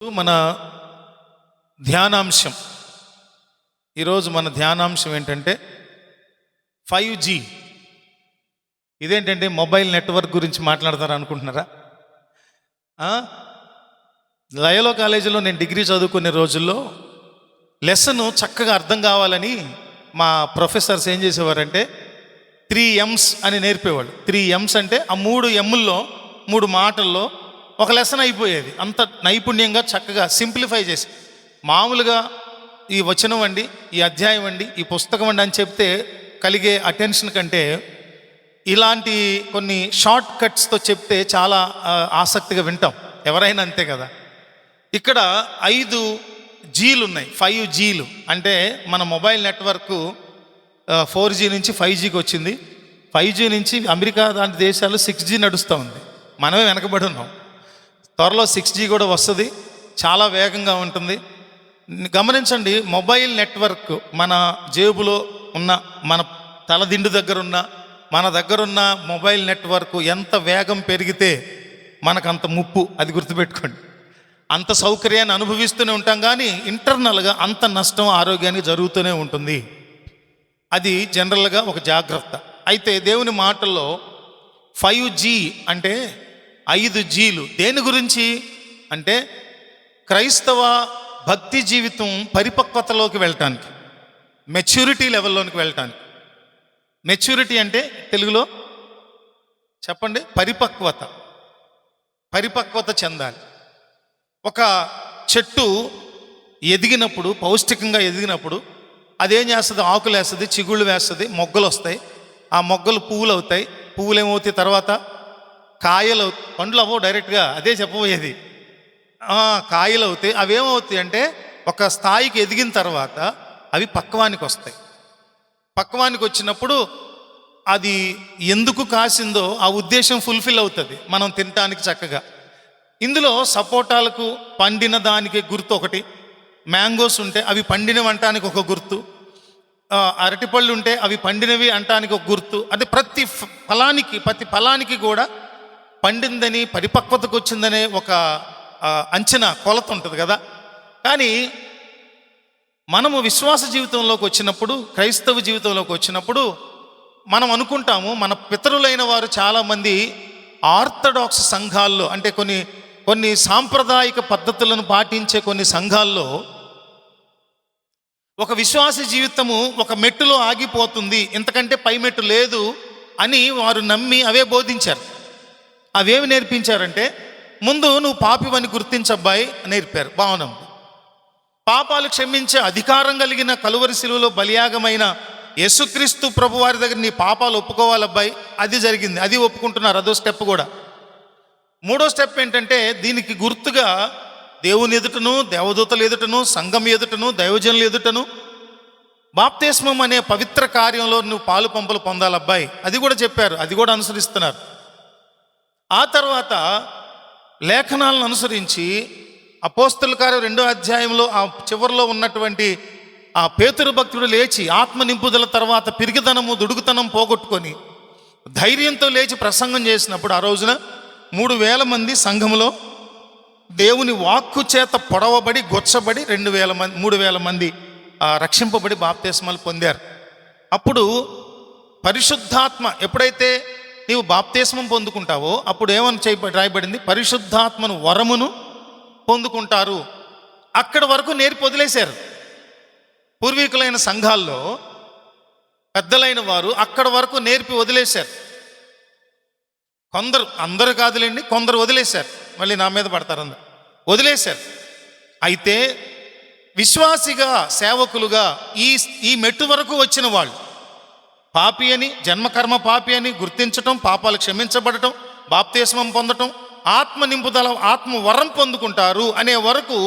మన ధ్యానాంశం ఈరోజు మన ధ్యానాంశం ఏంటంటే 5G. ఇదేంటంటే మొబైల్ నెట్వర్క్ గురించి మాట్లాడతారు అనుకుంటున్నారా? లయలో కాలేజీలో నేను డిగ్రీ చదువుకునే రోజుల్లో లెసన్ చక్కగా అర్థం కావాలని మా ప్రొఫెసర్స్ ఏం చేసేవారంటే 3 M's అని నేర్పేవాళ్ళు. 3 M's అంటే ఆ 3 M'ల్లో 3 మాటల్లో ఒక లెసన్ అయిపోయేది. అంత నైపుణ్యంగా చక్కగా సింప్లిఫై చేసి, మామూలుగా ఈ వచనం అండి, ఈ అధ్యాయం అండి, ఈ పుస్తకం అండి అని చెప్తే కలిగే అటెన్షన్ కంటే ఇలాంటి కొన్ని షార్ట్ కట్స్తో చెప్తే చాలా ఆసక్తిగా వింటాం. ఎవరైనా అంతే కదా. ఇక్కడ 5 G'లు ఉన్నాయి. 5 G'లు అంటే మన మొబైల్ నెట్వర్క్ 4G నుంచి 5Gకి వచ్చింది. 5G నుంచి అమెరికా లాంటి దేశాలు 6G నడుస్తూ ఉంది. మనమే వెనకబడి ఉన్నాం. త్వరలో 6G కూడా వస్తుంది, చాలా వేగంగా ఉంటుంది. గమనించండి, మొబైల్ నెట్వర్క్ మన జేబులో ఉన్న, మన తలదిండు దగ్గరున్న, మన దగ్గరున్న మొబైల్ నెట్వర్క్ ఎంత వేగం పెరిగితే మనకంత ముప్పు. అది గుర్తుపెట్టుకోండి. అంత సౌకర్యాన్ని అనుభవిస్తూనే ఉంటాం, కానీ ఇంటర్నల్గా అంత నష్టం ఆరోగ్యానికి జరుగుతూనే ఉంటుంది. అది జనరల్గా ఒక జాగ్రత్త. అయితే దేవుని మాటల్లో 5G అంటే 5 G'లు దేని గురించి అంటే క్రైస్తవ భక్తి జీవితం పరిపక్వతలోకి వెళ్ళటానికి, మెచ్యూరిటీ లెవెల్లోనికి వెళ్ళటానికి. మెచ్యూరిటీ అంటే తెలుగులో చెప్పండి, పరిపక్వత చెందాలి. ఒక చెట్టు ఎదిగినప్పుడు, పౌష్టికంగా ఎదిగినప్పుడు అదేం చేస్తుంది? ఆకులు వేస్తుంది, చిగుళ్ళు వేస్తుంది, మొగ్గలు వస్తాయి. ఆ మొగ్గలు పువ్వులు అవుతాయి. పువ్వులు ఏమవుతాయి? తర్వాత కాయలు, పండ్లు అవ్వవు డైరెక్ట్గా, అదే చెప్పబోయేది. కాయలు అవుతాయి. అవి ఏమవుతాయి అంటే ఒక స్థాయికి ఎదిగిన తర్వాత అవి పక్వానికి వస్తాయి. పక్వానికి వచ్చినప్పుడు అది ఎందుకు కాసిందో ఆ ఉద్దేశం ఫుల్ఫిల్ అవుతుంది, మనం తినటానికి చక్కగా. ఇందులో సపోటాలకు పండిన దానికి గుర్తు ఒకటి, మ్యాంగోస్ ఉంటే అవి పండినవి అంటానికి ఒక గుర్తు, అరటిపళ్ళు ఉంటే అవి పండినవి అంటానికి ఒక గుర్తు. అంటే ప్రతి ఫలానికి కూడా పండిందని, పరిపక్వతకు వచ్చిందనే ఒక అంచనా, కొలత ఉంటుంది కదా. కానీ మనము విశ్వాస జీవితంలోకి వచ్చినప్పుడు, క్రైస్తవ జీవితంలోకి వచ్చినప్పుడు మనం అనుకుంటాము, మన పితరులైన వారు చాలామంది ఆర్థడాక్స్ సంఘాల్లో, అంటే కొన్ని సాంప్రదాయిక పద్ధతులను పాటించే కొన్ని సంఘాల్లో ఒక విశ్వాస జీవితము ఒక మెట్టులో ఆగిపోతుంది, ఇంతకంటే పై మెట్టు లేదు అని వారు నమ్మి అవే బోధించారు. అవేమి నేర్పించారంటే, ముందు నువ్వు పాపివని గుర్తించబ్బాయి నేర్పారు. బాగున్నాం. పాపాలు క్షమించే అధికారం కలిగిన కలువరి శిలువలో బలియాగమైన యేసుక్రీస్తు ప్రభు వారి దగ్గర నీ పాపాలు ఒప్పుకోవాలబ్బాయి. అది జరిగింది, అది ఒప్పుకుంటున్నారు. అదో స్టెప్ కూడా. 3వ స్టెప్ ఏంటంటే, దీనికి గుర్తుగా దేవుని ఎదుటను, దేవదూతల ఎదుటను, సంఘం ఎదుటను, దైవజనుల ఎదుటను బాప్తిస్మం అనే పవిత్ర కార్యంలో నువ్వు పాలు పంపులు పొందాలబ్బాయి. అది కూడా చెప్పారు, అది కూడా అనుసరిస్తున్నారు. ఆ తర్వాత లేఖనాలను అనుసరించి అపోస్తలుల కార్యం 2వ అధ్యాయంలో ఆ చివరిలో ఉన్నటువంటి ఆ పేతురు భక్తుడు లేచి ఆత్మ నింపుదల తర్వాత పిరిగితనము, దుడుకుతనం పోగొట్టుకొని ధైర్యంతో లేచి ప్రసంగం చేసినప్పుడు ఆ రోజున 3,000 మంది సంఘంలో దేవుని వాక్కు చేత పొడవబడి, గొచ్చబడి 3,000 మంది రక్షింపబడి బాప్తిస్మాలు పొందారు. అప్పుడు పరిశుద్ధాత్మ, ఎప్పుడైతే నీవు బాప్తిస్మం పొందుకుంటావో అప్పుడు ఏమని రాయబడింది? పరిశుద్ధాత్మను వరమును పొందుకుంటారు. అక్కడి వరకు నేర్పి వదిలేశారు. పూర్వీకులైన సంఘాల్లో పెద్దలైన వారు అక్కడి వరకు నేర్పి వదిలేశారు. కొందరు, అందరూ కాదులేండి, కొందరు వదిలేశారు. మళ్ళీ నా మీద పడతారు, అందరు వదిలేశారు. అయితే విశ్వాసిగా, సేవకులుగా ఈ మెట్టు వరకు వచ్చిన వాళ్ళు పాపి అని, జన్మకర్మ పాపి అని గుర్తించటం, పాపాలు క్షమించబడటం, బాప్తిస్మం పొందటం, ఆత్మ నింపుదల, ఆత్మ వరం పొందుకుంటారు అనే వరకు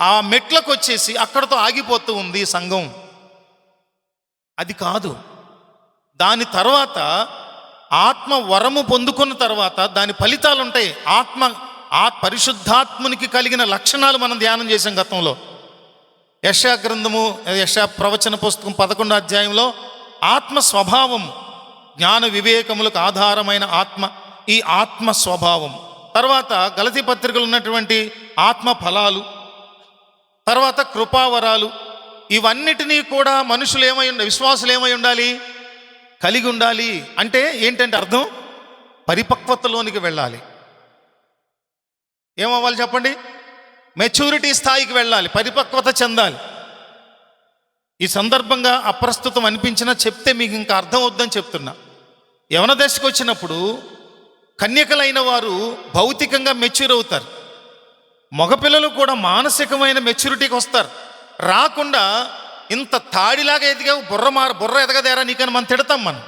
ఆ మెట్లకు వచ్చేసి అక్కడతో ఆగిపోతూ ఉంది సంఘం. అది కాదు. దాని తర్వాత ఆత్మ వరము పొందుకున్న తర్వాత దాని ఫలితాలు ఉంటాయి. పరిశుద్ధాత్మునికి కలిగిన లక్షణాలు మనం ధ్యానం చేసాం గతంలో. యెషయా గ్రంథము, యెషయా ప్రవచన పుస్తకం 11వ అధ్యాయంలో ఆత్మ స్వభావం, జ్ఞాన వివేకములకు ఆధారమైన ఆత్మ, ఈ ఆత్మ స్వభావం తర్వాత గలతీ పత్రికలు ఉన్నటువంటి ఆత్మ ఫలాలు, తర్వాత కృపావరాలు, ఇవన్నిటినీ కూడా మనుషులు విశ్వాసులు ఏమై ఉండాలి? కలిగి ఉండాలి. అంటే ఏంటంటే అర్థం, పరిపక్వతలోనికి వెళ్ళాలి. ఏమవ్వాలి చెప్పండి? మెచ్యూరిటీ స్థాయికి వెళ్ళాలి, పరిపక్వత చెందాలి. ఈ సందర్భంగా అప్రస్తుతం అనిపించినా చెప్తే మీకు ఇంకా అర్థం అవుద్దని చెప్తున్నా. యవన దశకు వచ్చినప్పుడు కన్యకలైన వారు భౌతికంగా మెచ్యూర్ అవుతారు. మగపిల్లలు కూడా మానసికమైన మెచ్యూరిటీకి వస్తారు. రాకుండా ఇంత తాడిలాగా ఎదిగావు, బుర్ర ఎదగదేరా నీకని మనం తిడతాం. మనం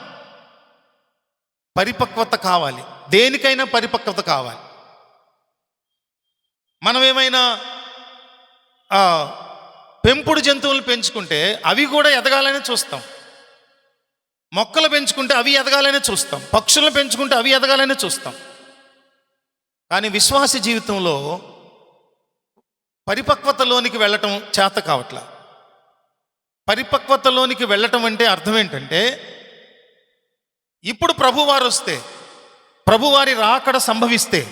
పరిపక్వత కావాలి, దేనికైనా పరిపక్వత కావాలి. మనం ఏమైనా పెంపుడు జంతువులు పెంచుకుంటే అవి కూడా ఎదగాలని చూస్తాం. మొక్కలు పెంచుకుంటే అవి ఎదగాలని చూస్తాం. పక్షులను పెంచుకుంటే అవి ఎదగాలని చూస్తాం. కానీ విశ్వాస జీవితంలో పరిపక్వతలోనికి వెళ్ళటం చేత కావట్లా. పరిపక్వతలోనికి వెళ్ళటం అంటే అర్థం ఏంటంటే, ఇప్పుడు ప్రభువారు వస్తే, ప్రభువారి రాకడ సంభవిస్తే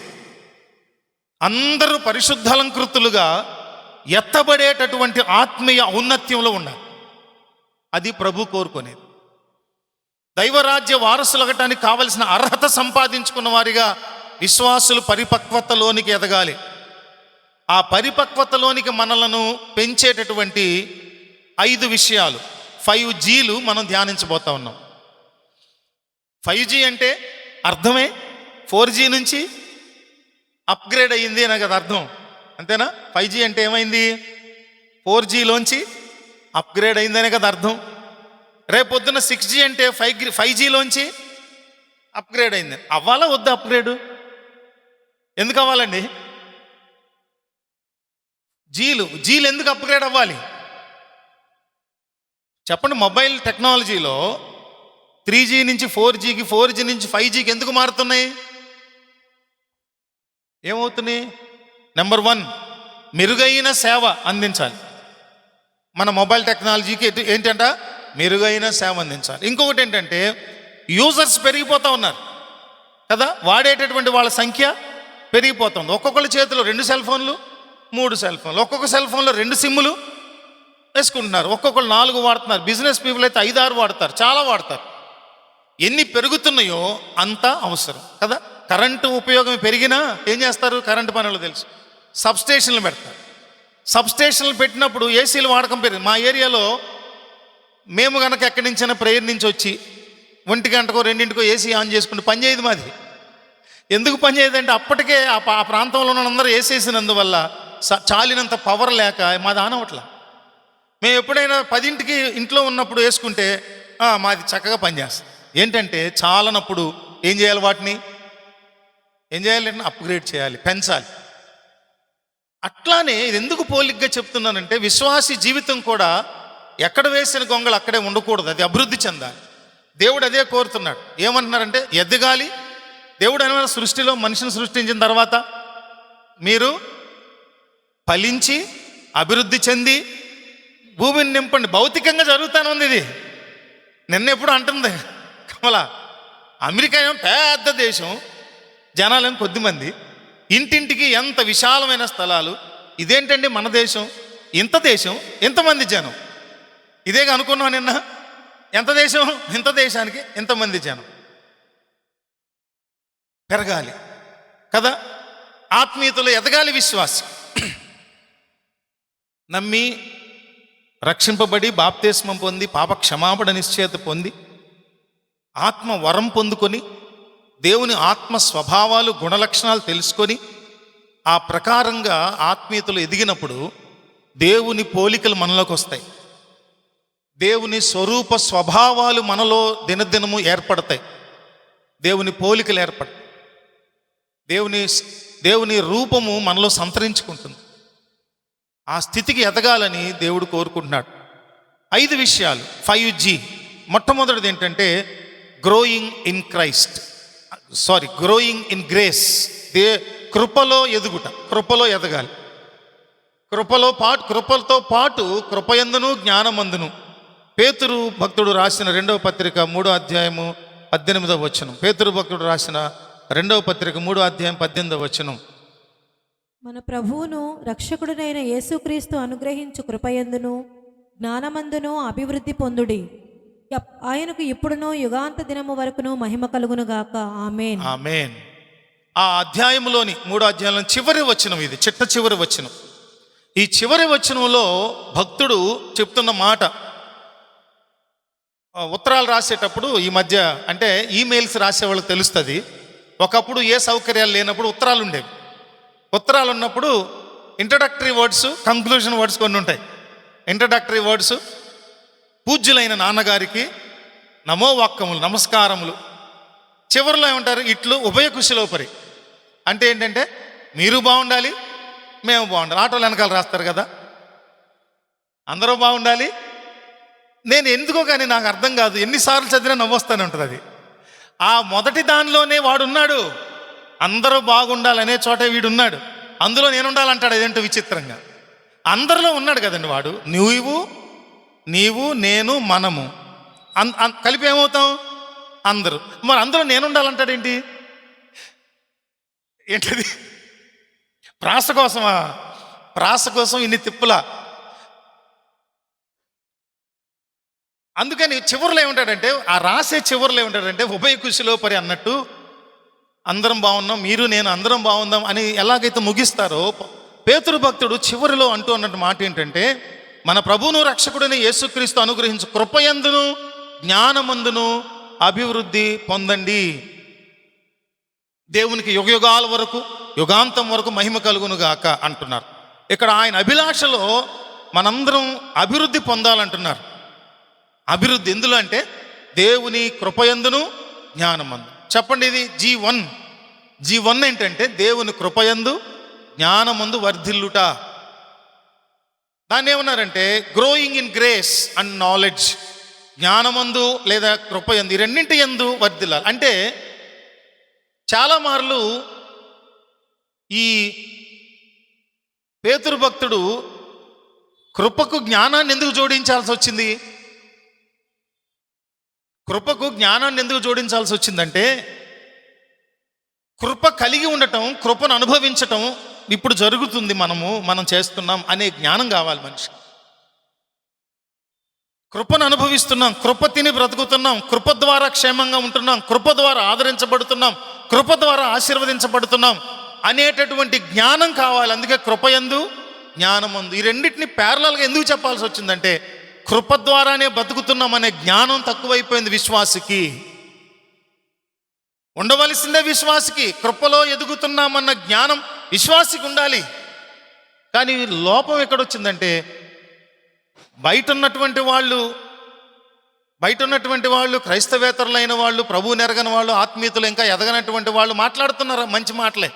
అందరూ పరిశుద్ధాలంకృతులుగా ఎత్తబడేటటువంటి ఆత్మీయ ఔన్నత్యంలో ఉండాలి. అది ప్రభు కోరుకునేది. దైవరాజ్య వారసులగటానికి కావలసిన అర్హత సంపాదించుకున్న వారిగా విశ్వాసులు పరిపక్వతలోనికి ఎదగాలి. ఆ పరిపక్వతలోనికి మనలను పెంచేటటువంటి 5 విషయాలు, 5Gలు మనం ధ్యానించబోతా ఉన్నాం. 5G అంటే అర్థమే 4G నుంచి అప్గ్రేడ్ అయ్యింది అని కదా అర్థం, అంతేనా? 5G అంటే ఏమైంది? 4Gలోంచి అప్గ్రేడ్ అయిందనే కదా అర్థం. రేపొద్దున 6G అంటే 5Gలోంచి అప్గ్రేడ్ అయింది. అవ్వాలా వద్దా అప్గ్రేడు? ఎందుకు అవ్వాలండి? జీలు ఎందుకు అప్గ్రేడ్ అవ్వాలి చెప్పండి? మొబైల్ టెక్నాలజీలో 3G నుంచి 4Gకి, 4G నుంచి 5Gకి ఎందుకు మారుతున్నాయి? ఏమవుతున్నాయి? నెంబర్ 1, మెరుగైన సేవ అందించాలి. మన మొబైల్ టెక్నాలజీకి ఏంటంట? మెరుగైన సేవ అందించాలి. ఇంకొకటి ఏంటంటే, యూజర్స్ పెరిగిపోతూ ఉన్నారు కదా, వాడేటటువంటి వాళ్ళ సంఖ్య పెరిగిపోతుంది. ఒక్కొక్కరి చేతిలో 2 సెల్ ఫోన్లు, 3 సెల్ ఫోన్లు, ఒక్కొక్క సెల్ ఫోన్లో 2 సిమ్ములు వేసుకుంటున్నారు. ఒక్కొక్కరు 4 వాడుతున్నారు. బిజినెస్ పీపుల్ అయితే 5-6 వాడతారు, చాలా వాడతారు. ఎన్ని పెరుగుతున్నాయో అంత అవసరం కదా. కరెంటు ఉపయోగం పెరిగినా ఏం చేస్తారు? కరెంటు పనులు తెలుసు, సబ్స్టేషన్లు పెడతారు. సబ్స్టేషన్లు పెట్టినప్పుడు ఏసీలు వాడకం పెరిగింది. మా ఏరియాలో మేము కనుక ఎక్కడి నుంచైనా ప్రేయర్ నుంచి వచ్చి 1 గంటకో 2 ఏసీ ఆన్ చేసుకుంటే పని చేయదు మాది. ఎందుకు పని చేయదంటే అప్పటికే ఆ ప్రాంతంలో ఉన్న అందరూ వేసేసినందువల్ల చాలినంత పవర్ లేక మాది ఆన్ అవ్వట్లా. మేము ఎప్పుడైనా 10ంటికి ఇంట్లో ఉన్నప్పుడు వేసుకుంటే మాది చక్కగా పనిచేస్తుంది. ఏంటంటే చాలనప్పుడు ఏం చేయాలి? వాటిని ఏం చేయాలి? అప్గ్రేడ్ చేయాలి, పెంచాలి. అట్లానే ఇది ఎందుకు పోలిగ్గా చెప్తున్నానంటే, విశ్వాసి జీవితం కూడా ఎక్కడ వేసిన గొంగళి అక్కడే ఉండకూడదు, అది అభివృద్ధి చెందాలి. దేవుడు అదే కోరుతున్నాడు. ఏమంటున్నారంటే ఎదగాలి. దేవుడు అనే సృష్టిలో మనిషిని సృష్టించిన తర్వాత మీరు ఫలించి అభివృద్ధి చెంది భూమిని నింపండి. భౌతికంగా జరుగుతానే ఉంది ఇది. నిన్న ఎప్పుడు అంటుంది కమలా, అమెరికా ఏమో పెద్ద దేశం, జనాలేమో కొద్దిమంది, ఇంటింటికి ఎంత విశాలమైన స్థలాలు. ఇదేంటండి మన దేశం, ఇంతమంది జనం. ఇదేగా అనుకున్నాం నిన్న. ఎంత దేశం, ఇంత దేశానికి ఇంతమంది జనం. పెరగాలి కదా, ఆత్మీయతలో ఎదగాలి విశ్వాసం. నమ్మి రక్షింపబడి బాప్తిస్మం పొంది పాప క్షమాపణ నిశ్చయత పొంది ఆత్మ వరం పొందుకొని దేవుని ఆత్మ స్వభావాలు గుణలక్షణాలు తెలుసుకొని ఆ ప్రకారంగా ఆత్మీయతలు ఎదిగినప్పుడు దేవుని పోలికలు మనలోకి వస్తాయి. దేవుని స్వరూప స్వభావాలు మనలో దినదినము ఏర్పడతాయి. దేవుని పోలికలు ఏర్పడతాయి. దేవుని రూపము మనలో సంతరించుకుంటుంది. ఆ స్థితికి ఎదగాలని దేవుడు కోరుకుంటున్నాడు. 5 విషయాలు, 5G. మొట్టమొదటిది ఏంటంటే గ్రోయింగ్ ఇన్ గ్రేస్. కృపలో ఎదుగుట, కృపలో ఎదగాలి. కృపలతో పాటు కృపయందును జ్ఞానమందును. పేతురు భక్తుడు రాసిన 2వ పత్రిక 3వ అధ్యాయము 18వ వచనం. పేతురు భక్తుడు రాసిన రెండవ పత్రిక 3:18 మన ప్రభువును రక్షకుడునైన యేసుక్రీస్తు అనుగ్రహించు కృపయందును జ్ఞానమందును అభివృద్ధి పొందుడి. ఆయనకు ఇప్పుడును యుగాంత దినము వరకును మహిమ కలుగునుగాక. ఆమేన్. ఆమేన్. ఆ అధ్యాయంలోని 3వ అధ్యాయంలో చివరి వచనం ఇది, చివరి వచనం. ఈ చివరి వచనంలో భక్తుడు చెప్తున్న మాట, ఉత్తరాలు రాసేటప్పుడు ఈ మధ్య అంటే ఈమెయిల్స్ రాసే వాళ్ళకి తెలుస్తుంది. ఒకప్పుడు ఏ సౌకర్యాలు లేనప్పుడు ఉత్తరాలు ఉండేవి. ఉత్తరాలు ఉన్నప్పుడు ఇంట్రడక్టరీ వర్డ్స్, కంక్లూజన్ వర్డ్స్ కొన్ని ఉంటాయి. ఇంట్రడక్టరీ వర్డ్స్, పూజ్యులైన నాన్నగారికి నమోవాక్యములు, నమస్కారములు. చివరిలో ఏమంటారు, ఇట్లు ఉభయకుశలోపరి. అంటే ఏంటంటే మీరు బాగుండాలి, మేము బాగుండాలి. ఆటోలు వెనకాల రాస్తారు కదా, అందరూ బాగుండాలి. నేను ఎందుకో కానీ నాకు అర్థం కాదు, ఎన్నిసార్లు చదివినా నవ్వొస్తూనే ఉంటుంది అది. ఆ మొదటి దానిలోనే వాడున్నాడు, అందరూ బాగుండాలనే చోటే వీడున్నాడు. అందులో నేను ఉండాలంటాడు. అదేంటో విచిత్రంగా అందరిలో ఉన్నాడు కదండి వాడు. నీవు నేను మనము కలిపి ఏమవుతాం, అందరూ. మరి అందులో నేను ఉండాలంటాడేంటి? ఏంటది? ప్రాస కోసమా? ప్రాస కోసం ఇన్ని తిప్పులా. అందుకని చివరిలో ఏమంటాడంటే, ఆ రాసే చివరిలో ఏమంటాడంటే ఉభయకుశలోపరి అన్నట్టు అందరం బాగున్నాం, మీరు నేను అందరం బాగుందాం అని ఎలాగైతే ముగిస్తారో, పేతురు భక్తుడు చివరిలో అంటూ అన్నట్టు మాట ఏంటంటే, మన ప్రభువును రక్షకుడిని యేసుక్రీస్తు అనుగ్రహించు కృపయందును జ్ఞానమందును అభివృద్ధి పొందండి. దేవునికి యుగయుగాల వరకు, యుగాంతం వరకు మహిమ కలుగునుగాక అంటున్నారు. ఇక్కడ ఆయన అభిలాషలో మనందరం అభివృద్ధి పొందాలంటున్నారు. అభివృద్ధి ఎందులో అంటే దేవుని కృపయందును జ్ఞానమందు. చెప్పండి, ఇది G1 ఏంటంటే దేవుని కృపయందు జ్ఞానమందు వర్ధిల్లుట. దాన్ని ఏమన్నారంటే growing in grace and knowledge. జ్ఞానమందు లేదా కృపయందు, ఈ రెండింటి యందు వర్ధిల్లాలి. అంటే చాలా మార్లు ఈ పేతురు భక్తుడు కృపకు జ్ఞానాన్ని ఎందుకు జోడించాల్సి వచ్చింది? కృపకు జ్ఞానాన్ని ఎందుకు జోడించాల్సి వచ్చిందంటే, కృప కలిగి ఉండటం, కృపను అనుభవించటం ఇప్పుడు జరుగుతుంది, మనం చేస్తున్నాం అనే జ్ఞానం కావాలి మనిషి. కృపను అనుభవిస్తున్నాం, కృప తిని బ్రతుకుతున్నాం, కృప ద్వారా క్షేమంగా ఉంటున్నాం, కృప ద్వారా ఆదరించబడుతున్నాం, కృప ద్వారా ఆశీర్వదించబడుతున్నాం అనేటటువంటి జ్ఞానం కావాలి. అందుకే కృపయందు జ్ఞానమందు, ఈ రెండింటిని ప్యారలల్గా ఎందుకు చెప్పాల్సి వచ్చిందంటే, కృప ద్వారానే బతుకుతున్నాం అనే జ్ఞానం తక్కువైపోయింది విశ్వాసికి. ఉండవలసిందే విశ్వాసికి, కృపలో ఎదుగుతున్నామన్న జ్ఞానం విశ్వాసికి ఉండాలి. కానీ లోపం ఎక్కడొచ్చిందంటే, బయట ఉన్నటువంటి వాళ్ళు క్రైస్తవేతరులైన వాళ్ళు, ప్రభువు నెరగని వాళ్ళు, ఆత్మీయతలు ఇంకా ఎదగనటువంటి వాళ్ళు మాట్లాడుతున్నారు మంచి మాటలే.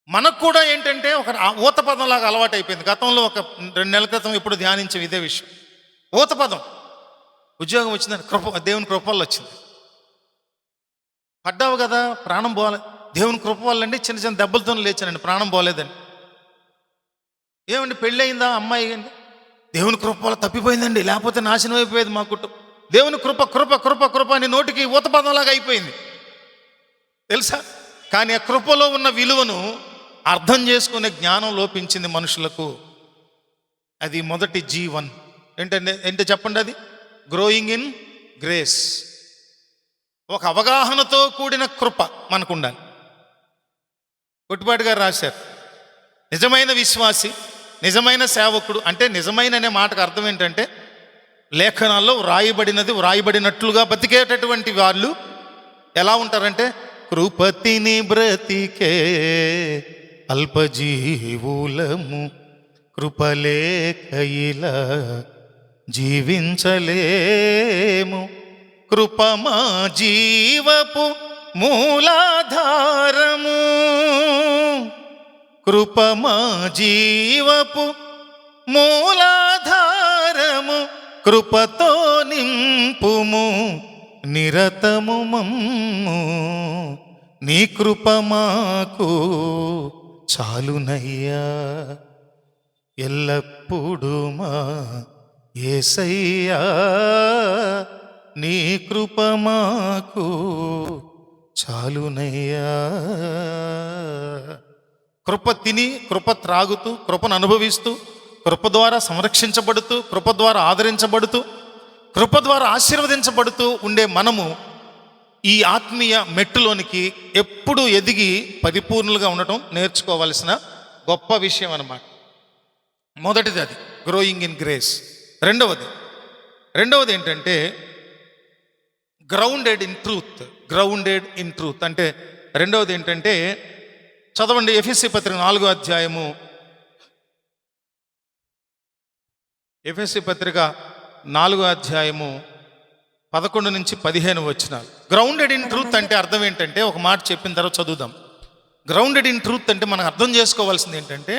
మనకు కూడా ఏంటంటే ఒక ఊత పదంలాగా అలవాటు అయిపోయింది. గతంలో ఒక 2 నెలల క్రితం ఇప్పుడు ధ్యానించే ఇదే విషయం. ఊత పదం, ఉద్యోగం వచ్చిందని దేవుని కృప వల్ల వచ్చింది. పడ్డావు కదా, ప్రాణం పోలే, దేవుని కృప వల్లండి. చిన్న చిన్న దెబ్బలతో లేచానండి, ప్రాణం పోలేదండి. ఏమండి పెళ్ళి అయిందా, అమ్మాయి అండి, దేవుని కృప వల్ల తప్పిపోయిందండి, లేకపోతే నాశనం అయిపోయేది మా కుటుంబం. దేవుని కృప కృప కృప కృప అని నోటికి ఊత పదంలాగా అయిపోయింది తెలుసా. కానీ ఆ కృపలో ఉన్న విలువను అర్థం చేసుకునే జ్ఞానం లోపించింది మనుషులకు. అది మొదటి G1 ఏంటంటే చెప్పండి, అది గ్రోయింగ్ ఇన్ గ్రేస్. ఒక అవగాహనతో కూడిన కృప మనకు ఉండాలి. కొట్టిపాటి గారు రాశారు, నిజమైన విశ్వాసి, నిజమైన సేవకుడు అంటే, నిజమైన అనే మాటకు అర్థం ఏంటంటే, లేఖనాల్లో వ్రాయబడినట్లుగా బతికేటటువంటి వాళ్ళు ఎలా ఉంటారంటే, కృపతిని బ్రతికే అల్పజీవులము, కృపలేక ఇలా జీవించలేము, కృప మా జీవపు మూలాధారము, కృప మా జీవపు మూలాధారము, కృపతో నింపుము నిరతము మమ్ము, నీ కృప మాకు చాలునయ్యా, ఎల్లప్పుడూ మా యేసయ్యా, నీ కృప మాకు చాలునయ్యా. కృప తిని, కృప త్రాగుతూ, కృపను అనుభవిస్తూ, కృప ద్వారా సంరక్షించబడుతూ, కృప ద్వారా ఆదరించబడుతూ, కృప ద్వారా ఆశీర్వదించబడుతూ ఉండే మనము ఈ ఆత్మీయ మెట్టులోనికి ఎప్పుడు ఎదిగి పరిపూర్ణులుగా ఉండటం నేర్చుకోవాల్సిన గొప్ప విషయం అన్నమాట. మొదటిది అది గ్రోయింగ్ ఇన్ గ్రేస్. రెండవది ఏంటంటే గ్రౌండెడ్ ఇన్ ట్రూత్. అంటే రెండవది ఏంటంటే చదవండి, ఎఫెసీ పత్రిక 4వ అధ్యాయము, ఎఫెసీ పత్రిక 4వ అధ్యాయము 11 నుంచి 15 వచనాలు. గ్రౌండెడ్ ఇన్ ట్రూత్ అంటే అర్థం ఏంటంటే, ఒక మాట చెప్పిన తర్వాత చదువుదాం. గ్రౌండెడ్ ఇన్ ట్రూత్ అంటే మనం అర్థం చేసుకోవాల్సింది ఏంటంటే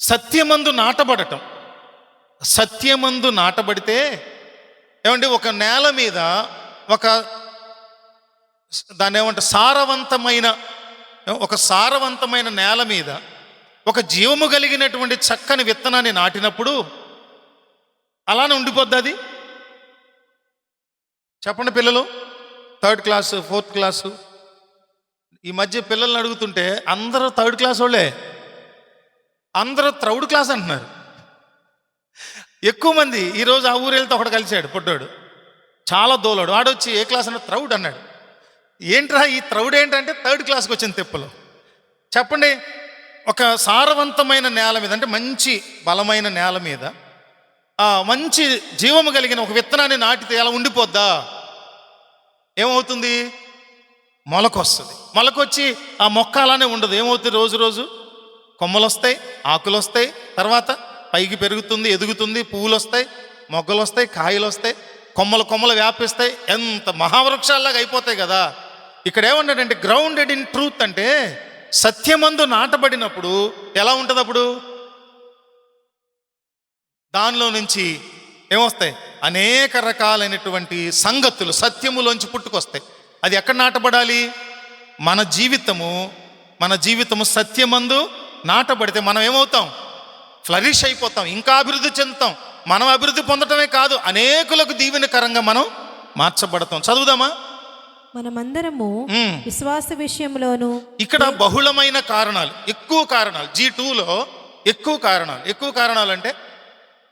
సత్యమందు నాటబడటం. సత్యమందు నాటబడితే ఏమంటే ఒక నేల మీద దాన్ని ఏమంటే సారవంతమైన నేల మీద ఒక జీవము కలిగినటువంటి చక్కని విత్తనాన్ని నాటినప్పుడు అలానే ఉండిపోద్ది అది. చెప్పండి పిల్లలు, 3rd క్లాసు 4th క్లాసు ఈ మధ్య పిల్లల్ని అడుగుతుంటే అందరూ 3rd క్లాస్ వాళ్ళే, అందరూ 3rd క్లాస్ అంటున్నారు. ఎక్కువ మంది ఈరోజు ఆ ఊరు వెళ్తే ఒకడు కలిశాడు పొట్టాడు, చాలా దోలాడు. ఆడొచ్చి ఏ క్లాస్ అన్న 3rd అన్నాడు. ఏంట్రా ఈ 3rd ఏంటంటే 3rd క్లాస్కి వచ్చిన తిప్పలు. చెప్పండి, ఒక సారవంతమైన నేల మీద అంటే మంచి బలమైన నేల మీద మంచి జీవము కలిగిన ఒక విత్తనాన్ని నాటితే ఎలా ఉండిపోద్దా? ఏమవుతుంది? మొలకొస్తుంది. మొలకొచ్చి ఆ మొక్క అలానే ఉండదు. ఏమవుతుంది? రోజు రోజు కొమ్మలు వస్తాయి, ఆకులు వస్తాయి, తర్వాత పైకి పెరుగుతుంది, ఎదుగుతుంది, పువ్వులు వస్తాయి, మొగ్గలు వస్తాయి, కాయలు వస్తాయి, కొమ్మలు వ్యాపిస్తాయి, ఎంత మహావృక్షాల్లాగా అయిపోతాయి కదా. ఇక్కడ ఏమన్నాడంటే గ్రౌండెడ్ ఇన్ ట్రూత్ అంటే సత్యమందు నాటబడినప్పుడు ఎలా ఉంటుంది? అప్పుడు దానిలో నుంచి ఏమొస్తాయి? అనేక రకాలైనటువంటి సంగతులు సత్యములోంచి పుట్టుకొస్తాయి. అది ఎక్కడ నాటబడాలి? మన జీవితము సత్యమందు నాటబడితే మనం ఏమవుతాం? ఫ్లరిష్ అయిపోతాం, ఇంకా అభివృద్ధి చెందుతాం. మనం అభివృద్ధి పొందటమే కాదు, అనేకులకు దీవెనకరంగా మనం మార్చబడతాం. చదువుదామా? మనమందరము విశ్వాస విషయంలోను. ఇక్కడ బహుళమైన కారణాలు, ఎక్కువ కారణాలు, G2లో ఎక్కువ కారణాలు అంటే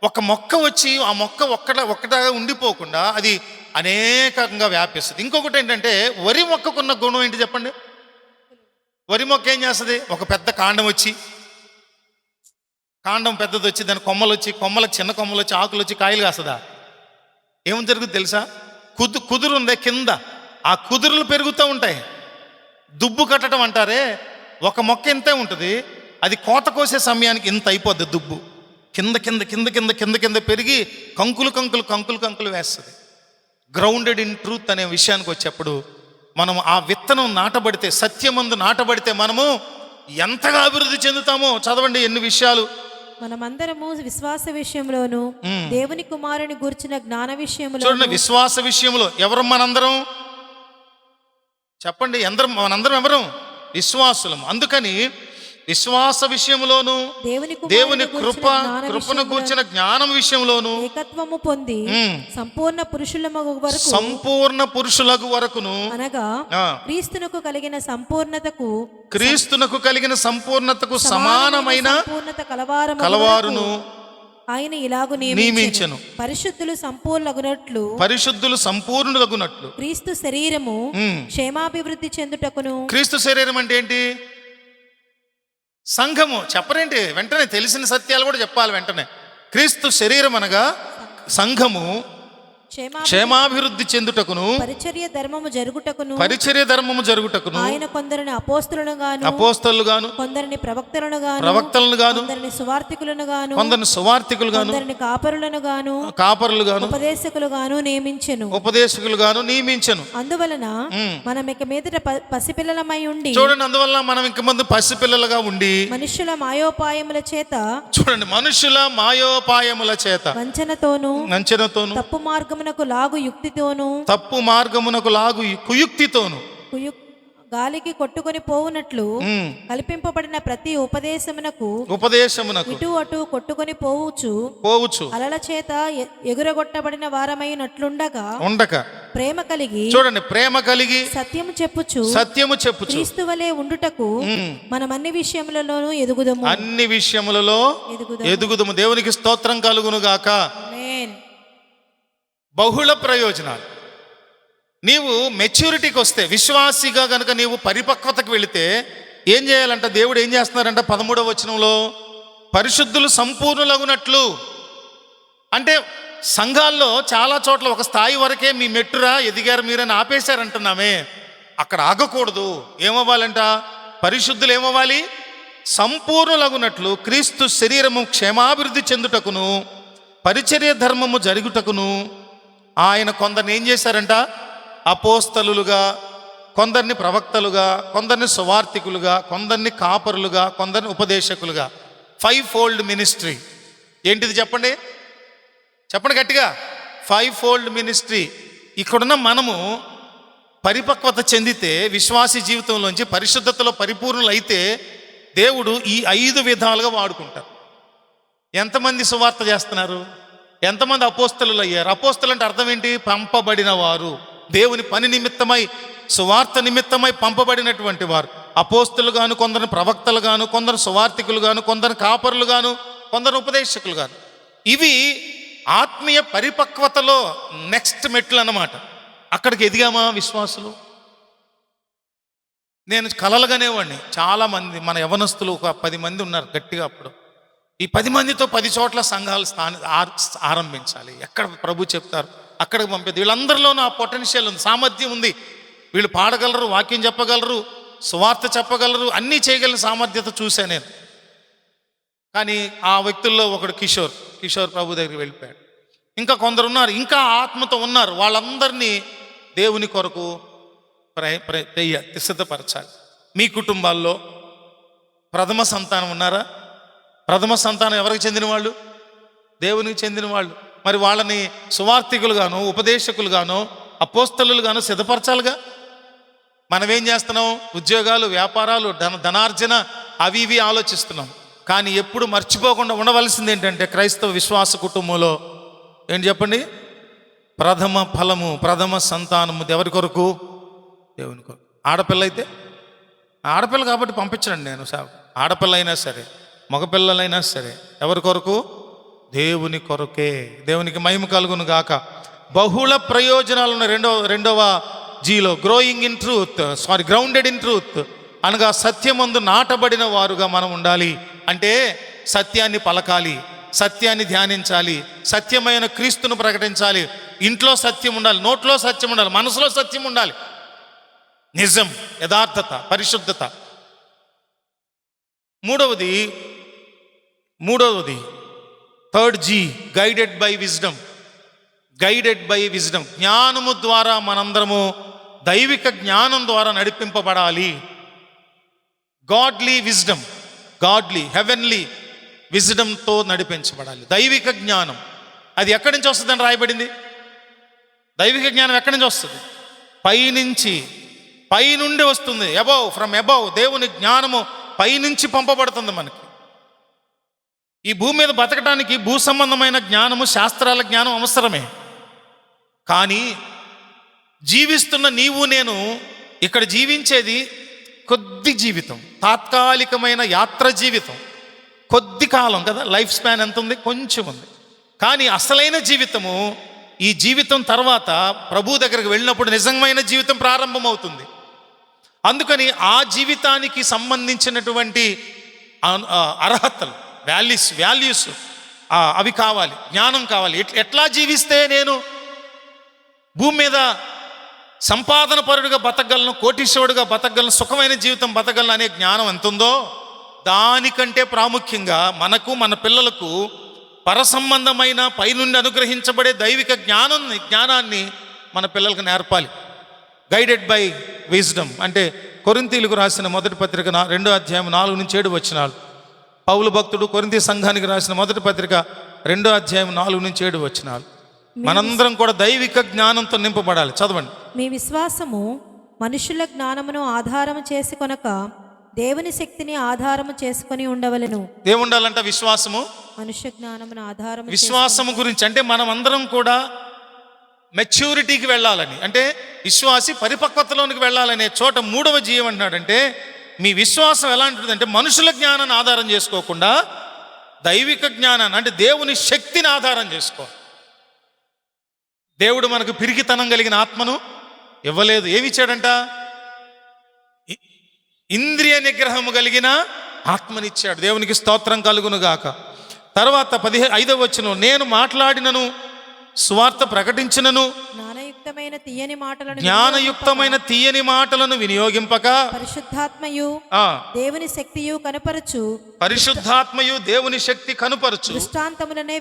ఒక మొక్క వచ్చి ఆ మొక్క ఒక్కటగా ఉండిపోకుండా అది అనేకంగా వ్యాపిస్తుంది. ఇంకొకటి ఏంటంటే వరి మొక్కకున్న గుణం ఏంటి చెప్పండి? వరి మొక్క ఏం చేస్తుంది? ఒక పెద్ద కాండం పెద్దది వచ్చి దాని కొమ్మలకు చిన్న కొమ్మలు వచ్చి ఆకులు వచ్చి కాయలు కాస్తుందా? ఏం జరుగుతుంది తెలుసా? కుదురు ఉందే కింద, ఆ కుదురులు పెరుగుతూ ఉంటాయి. దుబ్బు కట్టడం అంటారే, ఒక మొక్క ఇంతే ఉంటుంది, అది కోత కోసే సమయానికి ఇంత అయిపోద్ది. దుబ్బు కింద పెరిగి కంకులు వేస్తుంది. గ్రౌండెడ్ ఇన్ ట్రూత్ అనే విషయానికి వచ్చేప్పుడు మనం ఆ విత్తనం నాటబడితే, సత్యమందు నాటబడితే మనము ఎంతగా అభివృద్ధి చెందుతామో చదవండి ఎన్ని విషయాలు. మనమందరము విశ్వాస విషయంలోను దేవుని కుమారుని గూర్చిన జ్ఞాన విషయంలో. చూడండి, విశ్వాస విషయంలో ఎవరు మనందరం? చెప్పండి, మనందరం ఎవరు? విశ్వాసులం. అందుకని విశ్వాస విషయంలోను దేవుని కృపను గూర్చిన జ్ఞానం విషయంలోను ఏకత్వము పొంది సంపూర్ణ పురుషులకు వరకును అనగా క్రీస్తునకు కలిగిన సంపూర్ణతకు సమానమైన కలవారును ఆయన ఇలాగు నియమించెను. పరిశుద్ధులు సంపూర్ణులగునట్లు క్రీస్తు శరీరము క్షేమాభివృద్ధి చెందుటకును. క్రీస్తు శరీరం అంటే ఏంటి? సంఘము. చెప్పరేంటి? వెంటనే తెలిసిన సత్యాలు కూడా చెప్పాలి వెంటనే. క్రీస్తు శరీరం అనగా సంఘము క్షేమాభివృద్ధి చెందుటకును, పరిచర్య ధర్మము జరుగుటకును ఆయన కొందరిని అపోస్తలులను గాను, కొందరిని ప్రవక్తలను గాను, కొందరిని సువార్తికులను గాను, కొందరిని కాపరులు గాను, ఉపదేశకులు గాను నియమించెను. అందువలన మనం ఇక మీదట పసిపిల్లలమై ఉండి, చూడండి, అందువల్ల మనం ఇంక ముందు పసిపిల్లలుగా ఉండి మనుషుల మాయోపాయముల చేత వంచనతోను తప్పు మార్గమునకు లాగు కుయుక్తితోను గాలికి కొట్టుకొని పోవునట్లు కల్పింపబడిన ప్రతి ఉపదేశమునకు ఇటు అటు కొట్టుకొని పోవచ్చు అలల చేత ఎగురగొట్టబడిన వారమైనట్లుండగా ప్రేమ కలిగి, చూడండి, ప్రేమ కలిగి సత్యము చెప్పుచు క్రీస్తు వలె ఉండుటకు మనం అన్ని విషయములలోనూ ఎదుగుదము. అన్ని విషయములలో ఎదుగుదము. దేవునికి స్తోత్రం కలుగును గాక. ఆమేన్. బహుళ ప్రయోజనాలు. నీవు మెచ్యూరిటీకి వస్తే, విశ్వాసిగా గనుక నీవు పరిపక్వతకు వెళితే ఏం చేయాలంట? దేవుడు ఏం చేస్తున్నారంట? 13వ వచనంలో పరిశుద్ధులు సంపూర్ణులగునట్లు. అంటే సంఘాల్లో చాలా చోట్ల ఒక స్థాయి వరకే మీ మెట్టురా, ఎదిగారు మీరని ఆపేశారంటున్నామే. అక్కడ ఆగకూడదు. ఏమవ్వాలంట? పరిశుద్ధులు ఏమవ్వాలి? సంపూర్ణులగునట్లు క్రీస్తు శరీరము క్షేమాభివృద్ధి చెందుటకును పరిచర్య ధర్మము జరుగుటకును ఆయన కొందరిని ఏం చేశారంట? అపోస్తలులుగా, కొందరిని ప్రవక్తలుగా, కొందరిని సువార్థికులుగా, కొందరిని కాపరులుగా, కొందరిని ఉపదేశకులుగా. 5-fold ministry. ఏంటిది చెప్పండి? చెప్పండి గట్టిగా. 5-fold ministry. ఇక్కడున్న మనము పరిపక్వత చెందితే, విశ్వాసీ జీవితంలోంచి పరిశుద్ధతలో పరిపూర్ణులైతే దేవుడు ఈ 5 విధాలుగా వాడుకుంటారు. ఎంతమంది సువార్త చేస్తున్నారు? ఎంతమంది అపోస్తలులు అయ్యారు? అపోస్తలు అంటే అర్థం ఏంటి? పంపబడిన వారు, దేవుని పని నిమిత్తమై, సువార్త నిమిత్తమై పంపబడినటువంటి వారు. అపోస్తలు గాను, కొందరు ప్రవక్తలు గాను, కొందరు సువార్థికులు గాను, కొందరు కాపరులు గాను, కొందరు ఉపదేశకులు గాను. ఇవి ఆత్మీయ పరిపక్వతలో నెక్స్ట్ మెట్లు అన్నమాట. అక్కడికి ఎదిగామా విశ్వాసులు? నేను కలలుగానేవాడిని. చాలామంది మన యవనస్తులు ఒక 10 మంది ఉన్నారు గట్టిగా. అప్పుడు ఈ 10 మందితో 10 చోట్ల సంఘాలు ఆరంభించాలి. ఎక్కడ ప్రభు చెప్తారు అక్కడికి పంపేది. వీళ్ళందరిలోనూ ఆ పొటెన్షియల్ ఉంది, సామర్థ్యం ఉంది. వీళ్ళు పాడగలరు, వాక్యం చెప్పగలరు, సువార్త చెప్పగలరు, అన్నీ చేయగలిగిన సామర్థ్యత చూశాను నేను. కానీ ఆ వ్యక్తుల్లో ఒకడు కిషోర్ ప్రభు దగ్గరికి వెళ్ళిపోయాడు. ఇంకా కొందరు ఉన్నారు, ఇంకా ఆత్మతో ఉన్నారు. వాళ్ళందరినీ దేవుని కొరకు సిద్ధపరచాలి. మీ కుటుంబాల్లో ప్రథమ సంతానం ఉన్నారా? ప్రథమ సంతానం ఎవరికి చెందిన వాళ్ళు? దేవునికి చెందిన వాళ్ళు. మరి వాళ్ళని సువార్థికులుగాను, ఉపదేశకులుగాను, అపోస్తలులుగాను సిద్ధపరచాలిగా. మనం ఏం చేస్తున్నాం? ఉద్యోగాలు, వ్యాపారాలు, ధనార్జన అవి ఇవి ఆలోచిస్తున్నాం. కానీ ఎప్పుడు మర్చిపోకుండా ఉండవలసింది ఏంటంటే, క్రైస్తవ విశ్వాస కుటుంబంలో ఏంటి చెప్పండి? ప్రథమ ఫలము, ప్రథమ సంతానము ఎవరి కొరకు? దేవుని కొరకు. ఆడపిల్ల అయితే ఆడపిల్ల కాబట్టి పంపించండి. నేను ఆడపిల్ల అయినా సరే, మగపిల్లలైనా సరే ఎవరి కొరకు? దేవుని కొరకే. దేవునికి మహిమ కలుగును గాక. బహుళ ప్రయోజనాలను రెండవ జీలో గ్రౌండెడ్ ఇన్ ట్రూత్ అనగా సత్యమందు నాటబడిన వారుగా మనం ఉండాలి. అంటే సత్యాన్ని పలకాలి, సత్యాన్ని ధ్యానించాలి, సత్యమైన క్రీస్తును ప్రకటించాలి. ఇంట్లో సత్యం ఉండాలి, నోట్లో సత్యం ఉండాలి, మనసులో సత్యం ఉండాలి. నిజం, యథార్థత, పరిశుద్ధత. మూడవది థర్డ్ జీ, గైడెడ్ బై విజ్డమ్. జ్ఞానము ద్వారా మనందరము దైవిక జ్ఞానం ద్వారా నడిపింపబడాలి. Godly heavenly విజ్డమ్తో నడిపించబడాలి. దైవిక జ్ఞానం అది ఎక్కడి నుంచి వస్తుందని రాయబడింది? దైవిక జ్ఞానం ఎక్కడి నుంచి వస్తుంది? పైనుండి వస్తుంది. From above. దేవుని జ్ఞానము పైనుంచి పంపబడుతుంది మనకి. ఈ భూమి మీద బతకడానికి భూ సంబంధమైన జ్ఞానము, శాస్త్రాల జ్ఞానం అవసరమే. కానీ జీవిస్తున్న నీవు నేను ఇక్కడ జీవించేది కొద్ది జీవితం, తాత్కాలికమైన యాత్ర జీవితం, కొద్ది కాలం కదా. లైఫ్ స్పాన్ ఎంత ఉంది? కొంచెం ఉంది. కానీ అసలైన జీవితము, ఈ జీవితం తర్వాత ప్రభు దగ్గరికి వెళ్ళినప్పుడు నిజమైన జీవితం ప్రారంభమవుతుంది. అందుకని ఆ జీవితానికి సంబంధించినటువంటి అర్హతలు, వాల్యూస్ అవి కావాలి, జ్ఞానం కావాలి. ఎట్లా జీవిస్తే నేను భూమి మీద సంపాదన పరుడుగా బతకగలను, కోటీశ్వరుడుగా బతకగలను, సుఖమైన జీవితం బతకగలను అనే జ్ఞానం ఎంత ఉందో, దానికంటే ప్రాముఖ్యంగా మనకు, మన పిల్లలకు పరసంబంధమైన పైనుండి అనుగ్రహించబడే దైవిక జ్ఞానాన్ని మన పిల్లలకు నేర్పాలి. గైడెడ్ బై విజ్డమ్ అంటే కొరింథీయులకు రాసిన మొదటి పత్రిక 2వ అధ్యాయం 4-7 వచనాలు. పౌలు భక్తుడు కొరింథీ సంఘానికి రాసిన మొదటి పత్రిక 2వ అధ్యాయం 4-7 వచనాలు. మనందరం కూడా దైవిక జ్ఞానంతో నింపబడాలి. చదవండి. మీ విశ్వాసము మనుషుల జ్ఞానమును ఆధారము చేసుకొనక దేవుని శక్తిని ఆధారము చేసుకొని ఉండవలెను. ఏముండాలంట? విశ్వాసము. మనుష్య జ్ఞానమును ఆధారము విశ్వాసము గురించి అంటే మనం అందరం కూడా మెచ్యూరిటీకి వెళ్ళాలని, అంటే విశ్వాసి పరిపక్వతలోనికి వెళ్ళాలనే చోట 3వ జీవం అంటున్నాడంటే మీ విశ్వాసం ఎలాంటిదంటే మనుషుల జ్ఞానాన్ని ఆధారం చేసుకోకుండా దైవిక జ్ఞానాన్ని, అంటే దేవుని శక్తిని ఆధారం చేసుకో. దేవుడు మనకు పిరికితనం కలిగిన ఆత్మను ఇవ్వలేదు. ఏమి ఇచ్చాడంట? ఇంద్రియ నిగ్రహము కలిగిన ఆత్మనిచ్చాడు. దేవునికి స్తోత్రం కలుగును గాక. తర్వాత 5వ వచనం, నేను మాట్లాడినను సువార్త ప్రకటించినను జ్ఞానయుక్తమైన తీయని మాటలను వినియోగింపక పరిశుద్ధాత్మయు దేవుని శక్తియు కనపరచు దృష్టాంతములనే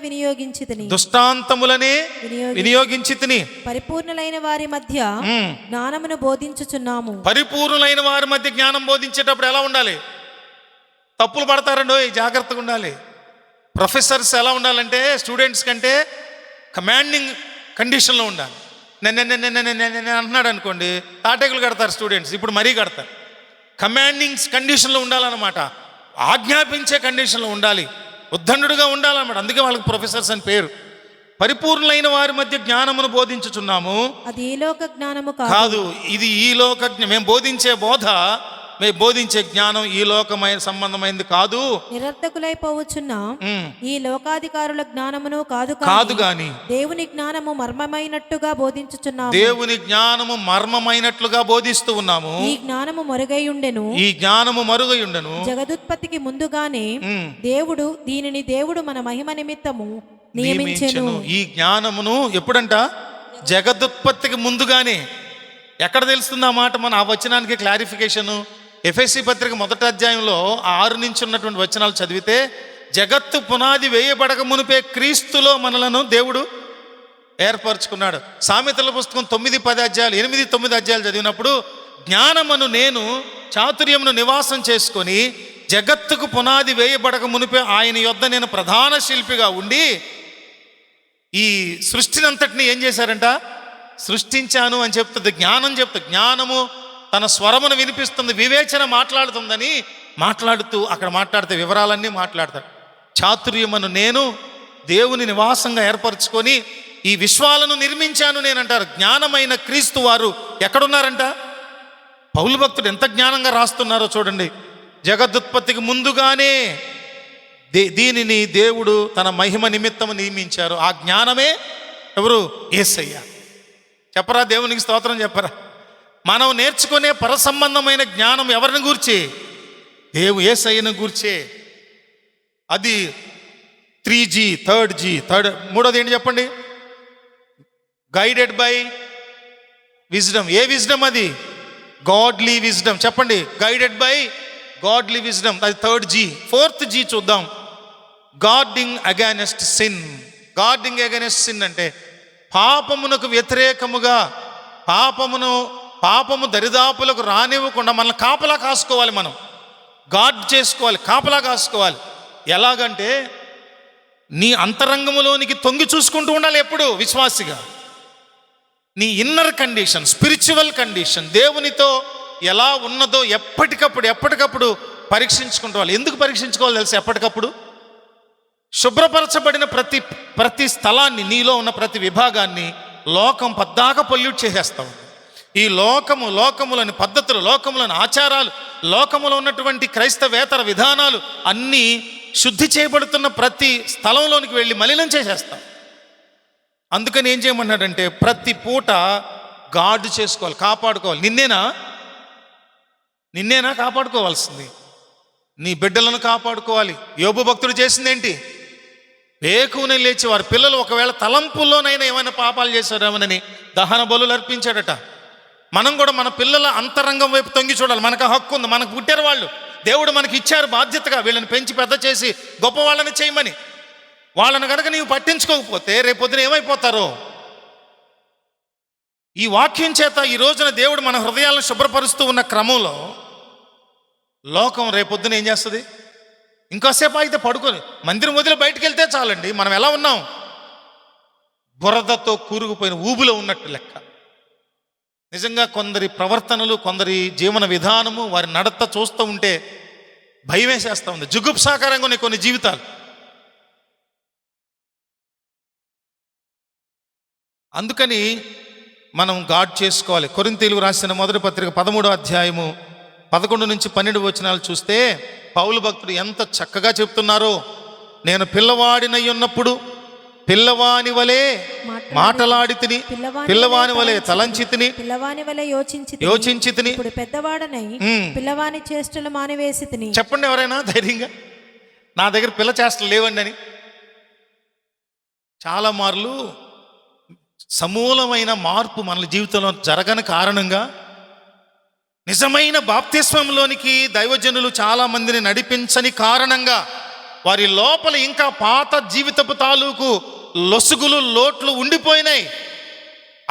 వినియోగించి తిని పరిపూర్ణులైన వారి మధ్య జ్ఞానమును బోధించుచున్నాము. పరిపూర్ణులైన వారి మధ్య జ్ఞానం బోధించేటప్పుడు ఎలా ఉండాలి? తప్పులు పడతారండి, జాగ్రత్తగా ఉండాలి. ప్రొఫెసర్స్ ఎలా ఉండాలంటే స్టూడెంట్స్ కంటే కమాండింగ్ కండిషన్లో ఉండాలి. నేను అంటున్నాడు అనుకోండి, తాటేకులు కడతారు స్టూడెంట్స్, ఇప్పుడు మరీ కడతారు. కమాండింగ్ కండిషన్లో ఉండాలన్నమాట, ఆజ్ఞాపించే కండిషన్లో ఉండాలి, ఉద్దండుడుగా ఉండాలన్నమాట. అందుకే వాళ్ళకి ప్రొఫెసర్స్ అని పేరు. పరిపూర్ణులైన వారి మధ్య జ్ఞానమును బోధించుచున్నాము. అది ఈ లోక జ్ఞానము కాదు, ఇది ఈ లోక మేము బోధించే బోధ, మేము బోధించే జ్ఞానం ఈ లోకమైన సంబంధమైనది కాదు. నిరర్థకులైపోవచ్చున్న ఈ లోకాధికారుల జ్ఞానమును కాదు గాని దేవుని జ్ఞానము మర్మమైనట్టుగా బోధించుచున్నాము. దేవుని జ్ఞానము మర్మమైనట్లుగా బోధిస్తూ ఉన్నాము. ఈ జ్ఞానము మరుగై ఉండెను. జగదుత్పత్తికి ముందుగానే దేవుడు మన మహిమ నిమిత్తము నియమించెను. ఈ జ్ఞానమును ఎప్పుడంట? జగదుత్పత్తికి ముందుగానే. ఎక్కడ తెలుస్తుంది ఆ మాట? మన ఆ వచనానికి క్లారిఫికేషను ఎఫెసీ పత్రిక 1వ అధ్యాయంలో 6 నుంచి ఉన్నటువంటి వచనాలు చదివితే, జగత్తు పునాది వేయబడక మునిపే క్రీస్తులో మనలను దేవుడు ఏర్పరచుకున్నాడు. సామెతల పుస్తకం 9-10 అధ్యాయాలు 8-9 అధ్యాయాలు చదివినప్పుడు, జ్ఞానమును నేను చాతుర్యమును నివాసం చేసుకొని జగత్తుకు పునాది వేయబడక మునిపే ఆయన యొద్ద నేను ప్రధాన శిల్పిగా ఉండి ఈ సృష్టిని అంతటిని ఏం చేశారంట? సృష్టించాను అని చెప్తుంది. జ్ఞానము తన స్వరమును వినిపిస్తుంది, వివేచన మాట్లాడుతుందని మాట్లాడుతూ అక్కడ మాట్లాడితే వివరాలన్నీ మాట్లాడతాడు. చాతుర్యమును నేను దేవుని నివాసంగా ఏర్పరచుకొని ఈ విశ్వాలను నిర్మించాను నేనంటారు. జ్ఞానమైన క్రీస్తు వారు ఎక్కడున్నారంట? పౌలు భక్తుడు ఎంత జ్ఞానంగా రాస్తున్నారో చూడండి. జగదుత్పత్తికి ముందుగానే దీనిని దేవుడు తన మహిమ నిమిత్తము నియమించారు. ఆ జ్ఞానమే ఎవరు? యేసయ్య. చెప్పరా? దేవునికి స్తోత్రం చెప్పరా? మనం నేర్చుకునే పరసంబంధమైన జ్ఞానం ఎవరిని గూర్చి? యేసయ్యను గూర్చే. అది 3G, మూడోది ఏంటి చెప్పండి? Guided by wisdom. ఏ విజ్డమ్ అది? Godly wisdom. చెప్పండి, గైడెడ్ బై గాడ్లీ విజ్డమ్. అది 3G. 4th G చూద్దాం. గార్డింగ్ అగైనెస్ట్ సిన్ అంటే పాపమునకు వ్యతిరేకముగా పాపము దరిదాపులకు రానివ్వకుండా మనల్ని కాపలా కాసుకోవాలి. మనం గార్డ్ చేసుకోవాలి, కాపలా కాసుకోవాలి. ఎలాగంటే నీ అంతరంగములోనికి తొంగి చూసుకుంటూ ఉండాలి ఎప్పుడు విశ్వాసిగా. నీ ఇన్నర్ కండిషన్, స్పిరిచువల్ కండిషన్ దేవునితో ఎలా ఉన్నదో ఎప్పటికప్పుడు పరీక్షించుకుంటూ. ఎందుకు పరీక్షించుకోవాలి తెలుసు? ఎప్పటికప్పుడు శుభ్రపరచబడిన ప్రతి స్థలాన్ని, నీలో ఉన్న ప్రతి విభాగాన్ని లోకం పద్దాక పొల్యూట్ చేసేస్తాం. ఈ లోకములోని పద్ధతులు, లోకములోని ఆచారాలు, లోకములో ఉన్నటువంటి క్రైస్తవేతర విధానాలు అన్నీ శుద్ధి చేయబడుతున్న ప్రతి స్థలంలోనికి వెళ్ళి మలినం చేసేస్తాం. అందుకని ఏం చేయమన్నాడంటే ప్రతి పూట గార్డు చేసుకోవాలి, కాపాడుకోవాలి. నిన్నేనా కాపాడుకోవాల్సింది? నీ బిడ్డలను కాపాడుకోవాలి. యోబు భక్తుడు చేసిందేంటి? వేకువనే లేచి వారి పిల్లలు ఒకవేళ తలంపుల్లోనైనా ఏమైనా పాపాలు చేశారేమోనని దహన బలులు అర్పించాడట. మనం కూడా మన పిల్లల అంతరంగం వైపు తొంగి చూడాలి. మనకు హక్కు ఉంది, మనకు పుట్టారు వాళ్ళు, దేవుడు మనకి ఇచ్చారు బాధ్యతగా వీళ్ళని పెంచి పెద్ద చేసి గొప్ప వాళ్ళని చేయమని. వాళ్ళని కనుక నీవు పట్టించుకోకపోతే రేపొద్దున ఏమైపోతారో. ఈ వాక్యం చేత ఈ రోజున దేవుడు మన హృదయాలను శుభ్రపరుస్తూ ఉన్న క్రమంలో లోకం రేపొద్దున ఏం చేస్తుంది? ఇంకోసేపు అయితే పడుకొని మందిరం వదిలి బయటకు వెళ్తే చాలండి, మనం ఎలా ఉన్నాం? బురదతో కూరుకుపోయిన ఊబులో ఉన్నట్టు లెక్క. నిజంగా కొందరి ప్రవర్తనలు, కొందరి జీవన విధానము, వారి నడత చూస్తూ ఉంటే భయం వేసేస్తూ ఉంది. జుగుప్సాకరంగా ఉన్నాయి కొన్ని జీవితాలు. అందుకని మనం గాడ్ చేసుకోవాలి. కొరింథీయులకు రాసిన మొదటి పత్రిక 13వ అధ్యాయము 11 నుంచి 12 వచనాలు చూస్తే పౌలు భక్తుడు ఎంత చక్కగా చెప్తున్నారో. నేను పిల్లవాడినై ఉన్నప్పుడు పిల్లవాని వలె మాటలాడి తిని, పిల్లవాని వలె తలంచి తిని, పిల్లవాని వలె యోచించి తిని, ఇప్పుడు పెద్దవాడనై పిల్లవాని చేష్టలు మానివేసి తిని. చెప్పండి ఎవరైనా ధైర్యంగా, నా దగ్గర పిల్ల చేష్టలు లేవండి అని. చాలా మార్లు సమూలమైన మార్పు మన జీవితంలో జరగని కారణంగా నిజమైన బాప్తిస్మంలోనికి దైవజనులు చాలా మందిని నడిపించని కారణంగా వారి లోపల ఇంకా పాత జీవితపు తాలూకు లొసుగులు, లోట్లు ఉండిపోయినాయి.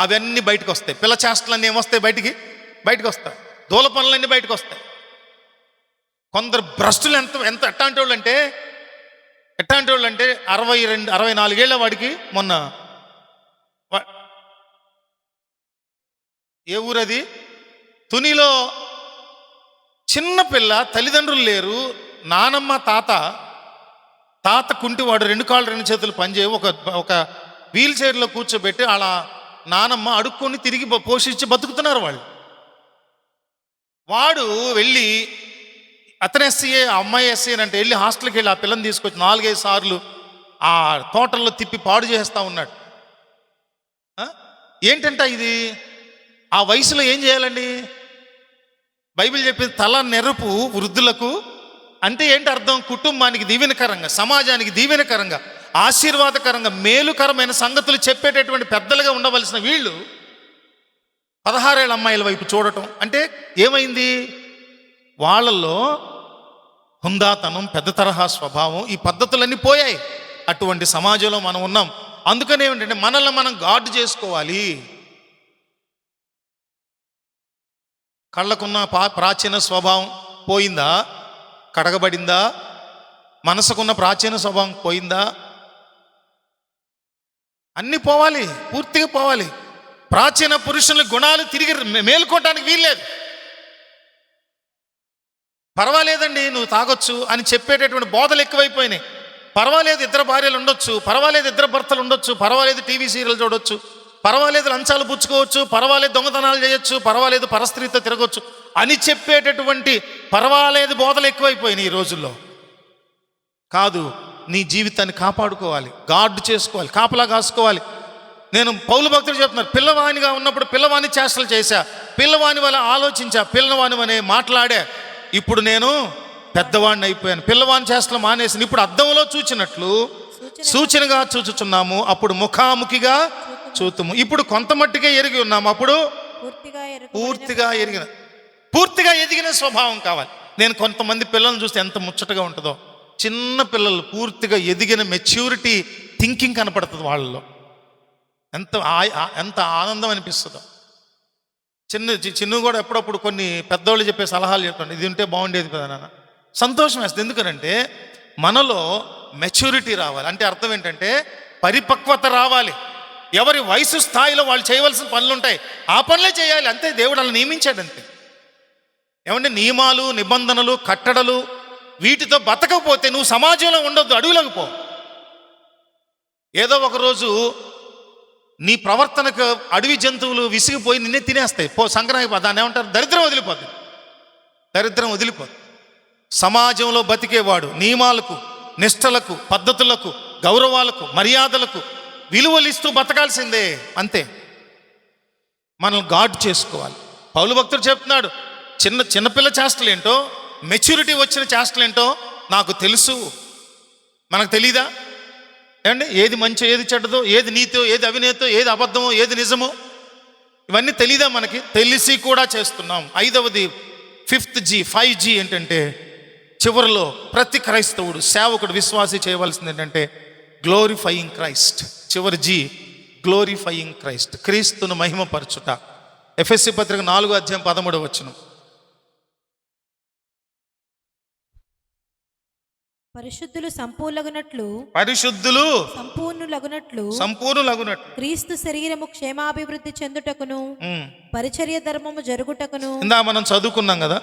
అవన్నీ బయటకు వస్తాయి. పిల్ల చేష్టలన్నీ ఏమొస్తాయి? బయటికి వస్తాయి. దూల పనులన్నీ బయటకు వస్తాయి. కొందరు భ్రష్టులు ఎట్లాంటి వాళ్ళు అంటే 64 ఏళ్ళ వాడికి మొన్న ఏ ఊరది, తునిలో చిన్న పిల్ల, తల్లిదండ్రులు లేరు, నానమ్మ తాత కుంటివాడు, 2 కాళ్ళు 2 చేతులు పనిచేయవు, ఒక వీల్ చైర్లో కూర్చోబెట్టి అలా నానమ్మ అడుక్కొని తిరిగి పోషించి బతుకుతున్నారు వాళ్ళు. వాడు వెళ్ళి, అతను ఎస్సీఏ, ఆ అమ్మాయి ఎస్సీ అంటే, వెళ్ళి హాస్టల్కి వెళ్ళి ఆ పిల్లని తీసుకొచ్చి 4-5 సార్లు ఆ తోటల్లో తిప్పి పాడు చేస్తూ ఉన్నాడు. ఏంటంట ఇది? ఆ వయసులో ఏం చేయాలండి? బైబిల్ చెప్పేది తల నెరుపు వృద్ధులకు అంటే ఏంటి అర్థం? కుటుంబానికి దీవెనకరంగా, సమాజానికి దీవెనకరంగా, ఆశీర్వాదకరంగా, మేలుకరమైన సంగతులు చెప్పేటటువంటి పెద్దలుగా ఉండవలసిన వీళ్ళు 16 ఏళ్ళ అమ్మాయిల వైపు చూడటం అంటే ఏమైంది? వాళ్ళల్లో హుందాతనం, పెద్ద తరహా స్వభావం, ఈ పద్ధతులన్నీ పోయాయి. అటువంటి సమాజంలో మనం ఉన్నాం. అందుకని ఏమిటంటే మనల్ని మనం గాడ్ చేసుకోవాలి. కళ్ళకున్న ప్రాచీన స్వభావం పోయిందా? కడగబడిందా? మనసుకున్న ప్రాచీన స్వభావం పోయిందా? అన్నీ పోవాలి, పూర్తిగా పోవాలి. ప్రాచీన పురుషుల గుణాలు తిరిగి మేలుకోవటానికి వీల్లేదు. పర్వాలేదండి నువ్వు తాగొచ్చు అని చెప్పేటటువంటి బోధలు ఎక్కువైపోయినాయి. పర్వాలేదు 2 భార్యలు ఉండొచ్చు, పర్వాలేదు 2 భర్తలు ఉండొచ్చు, పర్వాలేదు టీవీ సీరియల్ చూడొచ్చు, పర్వాలేదు లంచాలు పుచ్చుకోవచ్చు, పర్వాలేదు దొంగతనాలు చేయొచ్చు, పర్వాలేదు పరస్త్రీతో తిరగొచ్చు అని చెప్పేటటువంటి పర్వాలేదు బోధలు ఎక్కువైపోయినాయి ఈ రోజుల్లో. కాదు, నీ జీవితాన్ని కాపాడుకోవాలి, గాడ్ చేసుకోవాలి, కాపలా కాసుకోవాలి. నేను పౌలు భక్తులు చెప్తున్నారు, పిల్లవానిగా ఉన్నప్పుడు పిల్లవాని చేష్టలు చేశా, పిల్లవాని వల్ల ఆలోచించా, పిల్లవాని వలె మాట్లాడా, ఇప్పుడు నేను పెద్దవాడిని అయిపోయాను, పిల్లవాని చేష్టలు మానేసి ఇప్పుడు అద్దంలో చూచినట్లు సూచనగా చూచుచున్నాము, అప్పుడు ముఖాముఖిగా చూతుము. ఇప్పుడు కొంత మట్టికే ఎరిగి ఉన్నాము, అప్పుడు పూర్తిగా ఎదిగిన స్వభావం కావాలి. నేను కొంతమంది పిల్లల్ని చూస్తే ఎంత ముచ్చటగా ఉంటుందో. చిన్న పిల్లలు పూర్తిగా ఎదిగిన మెచ్యూరిటీ థింకింగ్ కనపడుతుంది వాళ్ళలో. ఎంత ఆనందం అనిపిస్తుందో. చిన్ను కూడా ఎప్పుడప్పుడు కొన్ని పెద్దవాళ్ళు చెప్పే సలహాలు చెప్తాను, ఇది ఉంటే బాగుండేది కదా నాన్న. సంతోషం వేస్తుంది. ఎందుకనంటే మనలో మెచ్యూరిటీ రావాలి. అంటే అర్థం ఏంటంటే పరిపక్వత రావాలి. ఎవరి వయసు స్థాయిలో వాళ్ళు చేయవలసిన పనులు ఉంటాయి, ఆ పనులే చేయాలి. అంతే, దేవుడు అలా నియమించాడు అంతే. ఏమంటే నియమాలు, నిబంధనలు, కట్టడలు వీటితో బతకపోతే నువ్వు సమాజంలో ఉండొద్దు, అడవిలోకి పో. ఏదో ఒకరోజు నీ ప్రవర్తనకు అడవి జంతువులు విసిగిపోయి నిన్నే తినేస్తాయి. సంక్రాంతి దాన్ని ఏమంటారు? దరిద్రం వదిలిపోదు. సమాజంలో బతికేవాడు నియమాలకు, నిష్టలకు, పద్ధతులకు, గౌరవాలకు, మర్యాదలకు విలువలు ఇస్తూ బతకాల్సిందే. అంతే. మనం గాడ్ చేసుకోవాలి. పౌలు భక్తుడు చెప్తున్నాడు, చిన్నపిల్ల చేష్టలేంటో, మెచ్యూరిటీ వచ్చిన చేష్టలేంటో నాకు తెలుసు. మనకు తెలీదా? ఏమండి, ఏది మంచో, ఏది చెడ్డదో, ఏది నీతో, ఏది అవినేతో, ఏది అబద్ధమో, ఏది నిజమో, ఇవన్నీ తెలీదా? మనకి తెలిసి కూడా చేస్తున్నాం. 5G ఏంటంటే చివరిలో ప్రతి క్రైస్తవుడు, సేవకుడు, విశ్వాసి చేయవలసింది ఏంటంటే గ్లోరిఫయింగ్ క్రైస్ట్. చివరి G, గ్లోరిఫయింగ్ క్రైస్ట్, క్రీస్తును మహిమపరచుట. ఎఫెసీ పత్రిక 4వ అధ్యాయం 13వ వచనం. పరిశుద్ధులు సంపూర్ణగునట్లు పరిశుద్ధులు సంపూర్ణులగునట్లు సంపూర్ణులగునట్లు. క్రీస్తు శరీరము క్షేమాభివృద్ధి చెందుటకును పరిచర్య ధర్మము జరుగుటకును. ఇందా మనం చదువుకున్నాం కదా,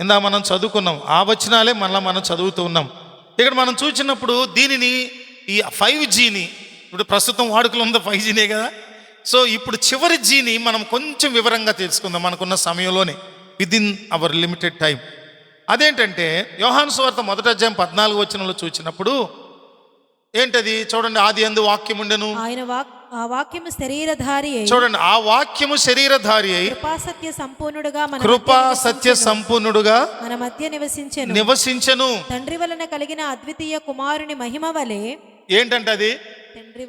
ఇందా మనం చదువుకున్నాం ఆ వచనాలే మళ్ళీ మనం చదువుతూ ఉన్నాం. ఇక్కడ మనం చూసినప్పుడు దీనిని ఈ 5Gని ఇప్పుడు ప్రస్తుతం వాడుకలో ఉంది 5Gనే కదా. సో ఇప్పుడు చివరి జీని మనం కొంచెం వివరంగా తెలుసుకుందాం మనకున్న సమయంలోనే, విదిన్ అవర్ లిమిటెడ్ టైం. అదేంటంటే యోహాను సువార్త 1వ అధ్యాయం 14వ వచనంలో చూసినప్పుడు ఏంటది చూడండి. ఆది యందు వాక్యం ఉండెను, ఆ వాక్యము శరీరధారి అయి, చూడండి ఆ వాక్యము శరీరధారి అయి కృపాసత్య సంపూర్ణుడుగా మన మధ్య నివసించెను. తండ్రి వలన కలిగిన అద్వితీయ కుమారుని మహిమ వలె. ఏంటంటే అది తండ్రి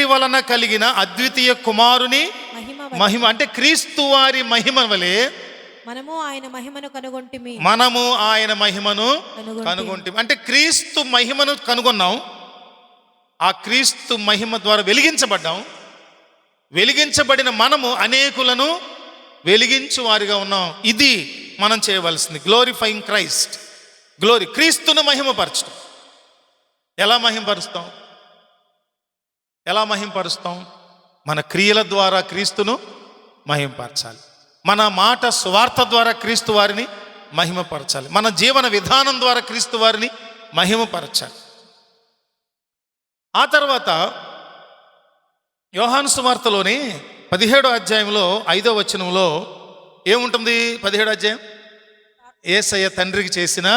వలన కలిగిన అద్వితీయ కుమారుని మహిమ అంటే క్రీస్తు వారి మహిమ వలె మనము ఆయన మహిమను కనుగొంటిమి. అంటే క్రీస్తు మహిమను కనుగొన్నాం. ఆ క్రీస్తు మహిమ ద్వారా వెలిగించబడ్డాం. వెలిగించబడిన మనము అనేకులను వెలిగించు వారిగా ఉన్నాం. ఇది మనం చేయవలసింది, గ్లోరిఫైయింగ్ క్రైస్ట్. క్రీస్తును మహిమపరచడం. ఎలా మహిమపరుస్తాం? మన క్రియల ద్వారా క్రీస్తును మహిమపరచాలి. మన మాట సువార్త ద్వారా క్రీస్తు వారిని మహిమపరచాలి. మన జీవన విధానం ద్వారా క్రీస్తు వారిని మహిమపరచాలి. ఆ తర్వాత యోహాను సువార్తలోని 17వ అధ్యాయంలో 5వ వచనంలో ఏముంటుంది? 17వ అధ్యాయం యేసయ్య తండ్రికి చేసిన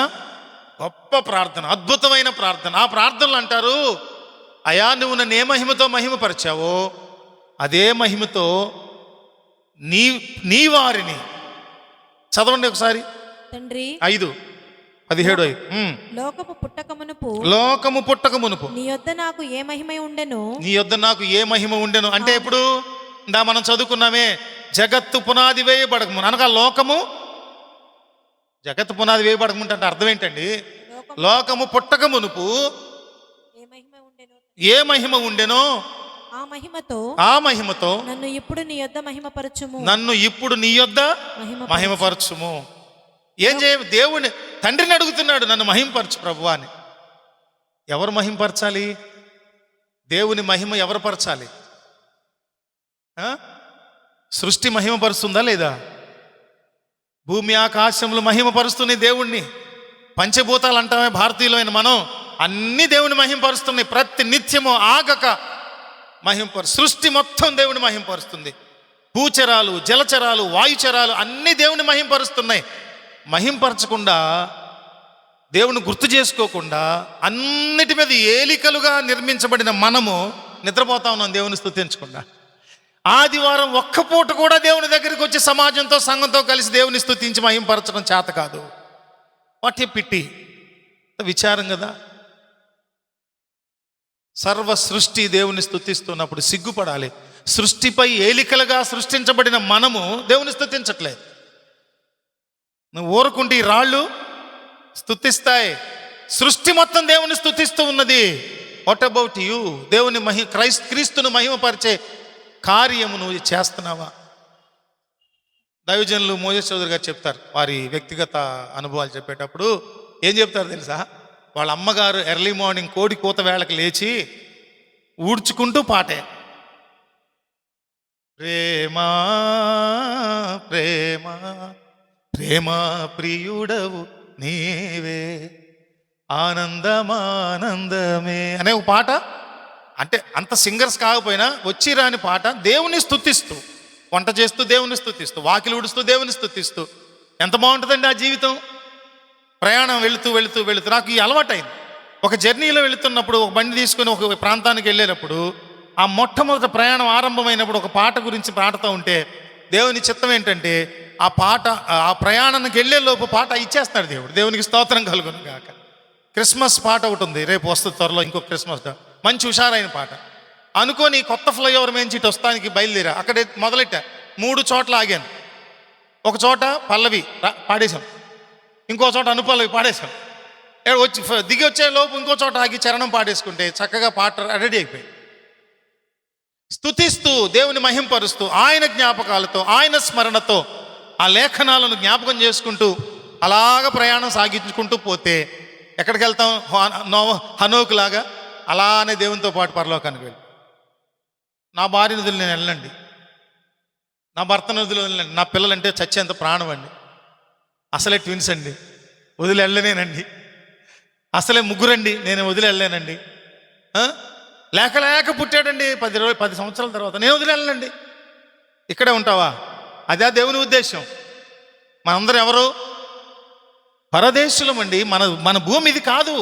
గొప్ప ప్రార్థన, అద్భుతమైన ప్రార్థన. ఆ ప్రార్థనలు అంటారు, అయా నువ్వు నన్ను ఏ మహిమతో మహిమపరిచావో అదే మహిమతో నీ వారిని. చదవండి ఒకసారి. తండ్రి 5:17 లోకము పుట్టక మునుపు నీ యొద్ద నాకు ఏ మహిమ ఉండెను. అంటే ఇప్పుడు మనం చదువుకున్నామే, జగత్తు పునాది వేయబడకము అనగా జగత్తు పునాది వేయబడకముంటే అంటే అర్థం ఏంటండి? లోకము పుట్టక మునుపు ఏ మహిమ ఉండెనో ఆ మహిమతో నన్ను ఇప్పుడు నీ యొద్ద మహిమపరచుము. ఏం దేవుని తండ్రిని అడుగుతున్నాడు, నన్ను మహిమపరచు ప్రభువా అని. ఎవరు మహిమపరచాలి? దేవుని మహిమ ఎవరు పరచాలి? సృష్టి మహిమపరుస్తుందా లేదా? భూమి ఆకాశములు మహిమపరుస్తున్నాయి దేవుణ్ణి. పంచభూతాలు అంటామే భారతీయులైన మనం, అన్ని దేవుని మహిమపరుస్తున్నాయి. ప్రతి నిత్యము ఆగక సృష్టి మొత్తం దేవుని మహిమపరుస్తుంది. భూచరాలు, జలచరాలు, వాయుచరాలు అన్ని దేవుని మహిమపరుస్తున్నాయి. మహిమపరచకుండా, దేవుని గుర్తు చేసుకోకుండా, అన్నిటి మీద ఏలికలుగా నిర్మించబడిన మనము నిద్రపోతా ఉన్నాం దేవుని స్తుతించకుండా. ఆదివారం ఒక్క పూట కూడా దేవుని దగ్గరికి వచ్చి సమాజంతో సంఘంతో కలిసి దేవుని స్తుతించి మహిమపరచడం చేత కాదు. వాట్ ఏ పిట్టి, విచారం కదా. సర్వ సృష్టి దేవుని స్తుతిస్తున్నప్పుడు సిగ్గుపడాలి. సృష్టిపై ఏలికలుగా సృష్టించబడిన మనము దేవుని స్తుతించట్లేదు. నువ్వు ఊరుకుంటే ఈ రాళ్ళు స్తుతిస్తాయి. సృష్టి మొత్తం దేవుని స్తుతిస్తూ ఉన్నది. What about you? దేవుని క్రీస్తును మహిమపరిచే కార్యము నువ్వు చేస్తున్నావా? దైవజనులు మోజేస్ చౌదరి గారు చెప్తారు, వారి వ్యక్తిగత అనుభవాలు చెప్పేటప్పుడు ఏం చెప్తారు తెలుసా? వాళ్ళ అమ్మగారు ఎర్లీ మార్నింగ్ కోడి కూత వేళకి లేచి ఊడ్చుకుంటూ పాటే, ప్రేమా ప్రేమా ప్రేమా ప్రియుడవు నీవే ఆనందమానందమే అనే ఒక పాట. అంటే అంత సింగర్స్ కాకపోయినా వచ్చి రాని పాట దేవుని స్తుతిస్తూ, వంట చేస్తూ దేవుని స్తుతిస్తూ, వాకిలి ఊడుస్తూ దేవుని స్తుతిస్తూ. ఎంత బాగుంటుందండి ఆ జీవితం. ప్రయాణం వెళుతూ నాకు ఈ అలవాటైంది. ఒక జర్నీలో వెళుతున్నప్పుడు, ఒక బండి తీసుకొని ఒక ప్రాంతానికి వెళ్ళేటప్పుడు, ఆ మొట్టమొదటి ప్రయాణం ఆరంభమైనప్పుడు ఒక పాట గురించి పాడుతూ ఉంటే దేవుని చిత్తం ఏంటంటే ఆ పాట, ఆ ప్రయాణానికి వెళ్ళే లోపు పాట ఇచ్చేస్తాడు దేవుడు. దేవునికి స్తోత్రం కలుగును గాక. క్రిస్మస్ పాట ఒకటి ఉంది, రేపు వస్తుంది త్వరలో ఇంకో క్రిస్మస్, మంచి హుషారైన పాట అనుకొని కొత్త ఫ్లైఓవర్ మీద ఇటు వస్తానికి బయలుదేరా. అక్కడే మొదలెట్టా, 3 చోట్ల ఆగాను. ఒక చోట పల్లవి పాడేశాం, ఇంకో చోట అనుపల్లవి పాడేశాం. వచ్చి దిగి వచ్చే లోపు ఇంకో చోట ఆగి చరణం పాడేసుకుంటే చక్కగా పాట రెడీ అయిపోయి స్తుతిస్తూ దేవుని మహింపరుస్తూ ఆయన జ్ఞాపకాలతో, ఆయన స్మరణతో, ఆ లేఖనాలను జ్ఞాపకం చేసుకుంటూ అలాగ ప్రయాణం సాగించుకుంటూ పోతే ఎక్కడికి వెళ్తాం? హనోకు లాగా అలానే దేవునితో పాటు పరలోకానికి వెళ్ళి, నా భార్య నిధులు నేను వెళ్ళండి, నా భర్త నిధులు వెళ్ళండి, నా పిల్లలంటే చచ్చేంత ప్రాణం అండి, అసలే ట్విన్స్ అండి, వదిలి వెళ్ళలేనండి, అసలే ముగ్గురండి, నేను వదిలి వెళ్ళలేనండి, లేక పుట్టాడండి 10 సంవత్సరాల తర్వాత, నేను వదిలి వెళ్ళండి, ఇక్కడే ఉంటావా? అదే దేవుని ఉద్దేశం. మనందరం ఎవరు? పరదేశులం అండి. మన భూమి ఇది కాదు.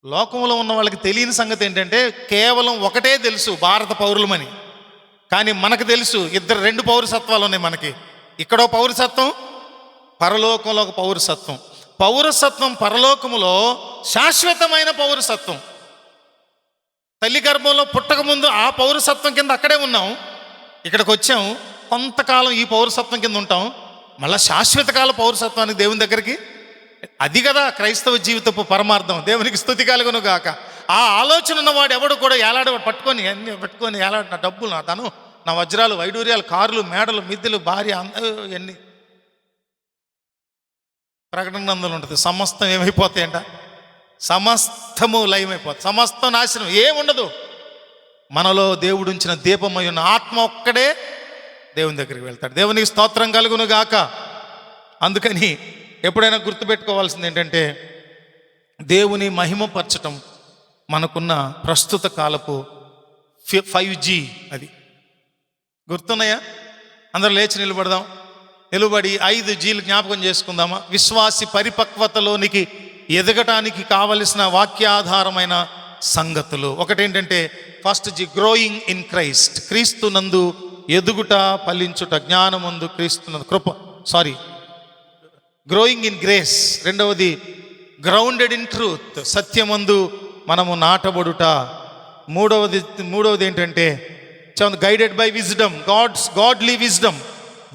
లోకంలో ఉన్న వాళ్ళకి తెలియని సంగతి ఏంటంటే కేవలం ఒకటే తెలుసు, భారత పౌరులమని. కానీ మనకు తెలుసు 2 పౌరసత్వాలు ఉన్నాయి మనకి. ఇక్కడో పౌరసత్వం, పరలోకంలో ఒక పౌరసత్వం. పౌరసత్వం పరలోకములో శాశ్వతమైన పౌరసత్వం. తల్లి గర్భంలో పుట్టక ముందు ఆ పౌరసత్వం కింద అక్కడే ఉన్నాం, ఇక్కడికి వచ్చాం, కొంతకాలం ఈ పౌరసత్వం కింద ఉంటాం, మళ్ళీ శాశ్వత కాల పౌరసత్వానికి దేవుని దగ్గరికి. అది కదా క్రైస్తవ జీవితపు పరమార్థం. దేవునికి స్తుతి కలుగును గాక. ఆ ఆలోచన ఉన్నవాడు ఎవడు కూడా పట్టుకొని ఏలాడు, నా డబ్బులు, నా ధనం, నా వజ్రాలు, వైడూర్యాలు, కార్లు, మేడలు, మిద్దెలు, భార్య, ఎన్ని ప్రకటన గ్రంథంలో ఉంటుంది. సమస్తం ఏమైపోతాయంట? సమస్తము లయమైపోతుంది, సమస్తం నాశనం, ఏముండదు. మనలో దేవుడు ఉంచిన దీపమై ఉన్న ఆత్మ ఒక్కడే దేవుని దగ్గరికి వెళ్తాడు. దేవునికి స్తోత్రం కలుగును గాక. అందుకని ఎప్పుడైనా గుర్తుపెట్టుకోవాల్సింది ఏంటంటే దేవుని మహిమపరచటం మనకున్న ప్రస్తుత కాలపు 5G. అది గుర్తున్నాయా? అందరూ లేచి నిలబడదాం. నిలబడి 5Gలు జ్ఞాపకం చేసుకుందామా? విశ్వాసి పరిపక్వతలోనికి ఎదగటానికి కావలసిన వాక్యాధారమైన సంగతులు. ఒకటేంటంటే first G, growing in Christ. క్రీస్తు నందు ఎదుగుట, ఫలించుట, జ్ఞానమందు క్రీస్తునందు గ్రోయింగ్ ఇన్ గ్రేస్. రెండవది గ్రౌండెడ్ ఇన్ ట్రూత్, సత్యమందు మనము నాటబడుట. మూడవది ఏంటంటే guided by wisdom, godly wisdom,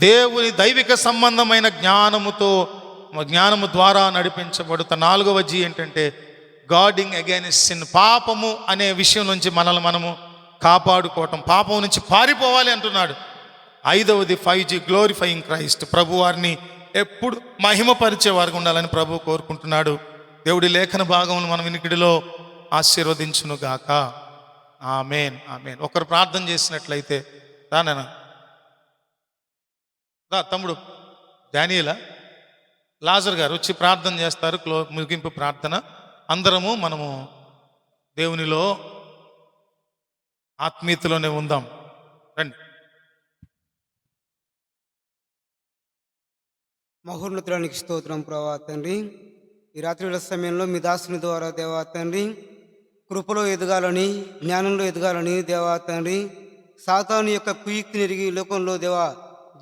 దేవుని దైవిక సంబంధమైన జ్ఞానము ద్వారా నడిపించబడుట. 4వ G ఏంటంటే గార్డింగ్ అగైన్స్ట్ సిన్, పాపము అనే విషయం నుంచి మనల్ని మనము కాపాడుకోవటం, పాపం నుంచి పారిపోవాలి అంటున్నాడు. 5వది 5G, గ్లోరిఫైయింగ్ క్రైస్ట్, ప్రభు వారిని ఎప్పుడు మహిమపరిచే వారికి ఉండాలని ప్రభు కోరుకుంటున్నాడు. దేవుడి లేఖన భాగమును మనం వినికిడిలో ఆశీర్వదించును గాక. ఆమేన్, ఆమేన్. ఒకరు ప్రార్థన చేసినట్లయితే రా తమ్ముడు డానియేలా, లాజర్ గారు వచ్చి ప్రార్థన చేస్తారు. ముగింపు ప్రార్థన. అందరము మనము దేవునిలో ఆత్మీయతలోనే ఉందాం. రండి. మహోన్నతుడానికి స్తోత్రం ప్రభా తండ్రి. ఈ రాత్రి సమయంలో మీ దాసుని ద్వారా దేవా తండ్రి కృపలో ఎదగాలని, జ్ఞానంలో ఎదగాలని దేవా తండ్రి, సాతాను యొక్క కుయుక్తిని ఎరిగి లోకంలో దేవా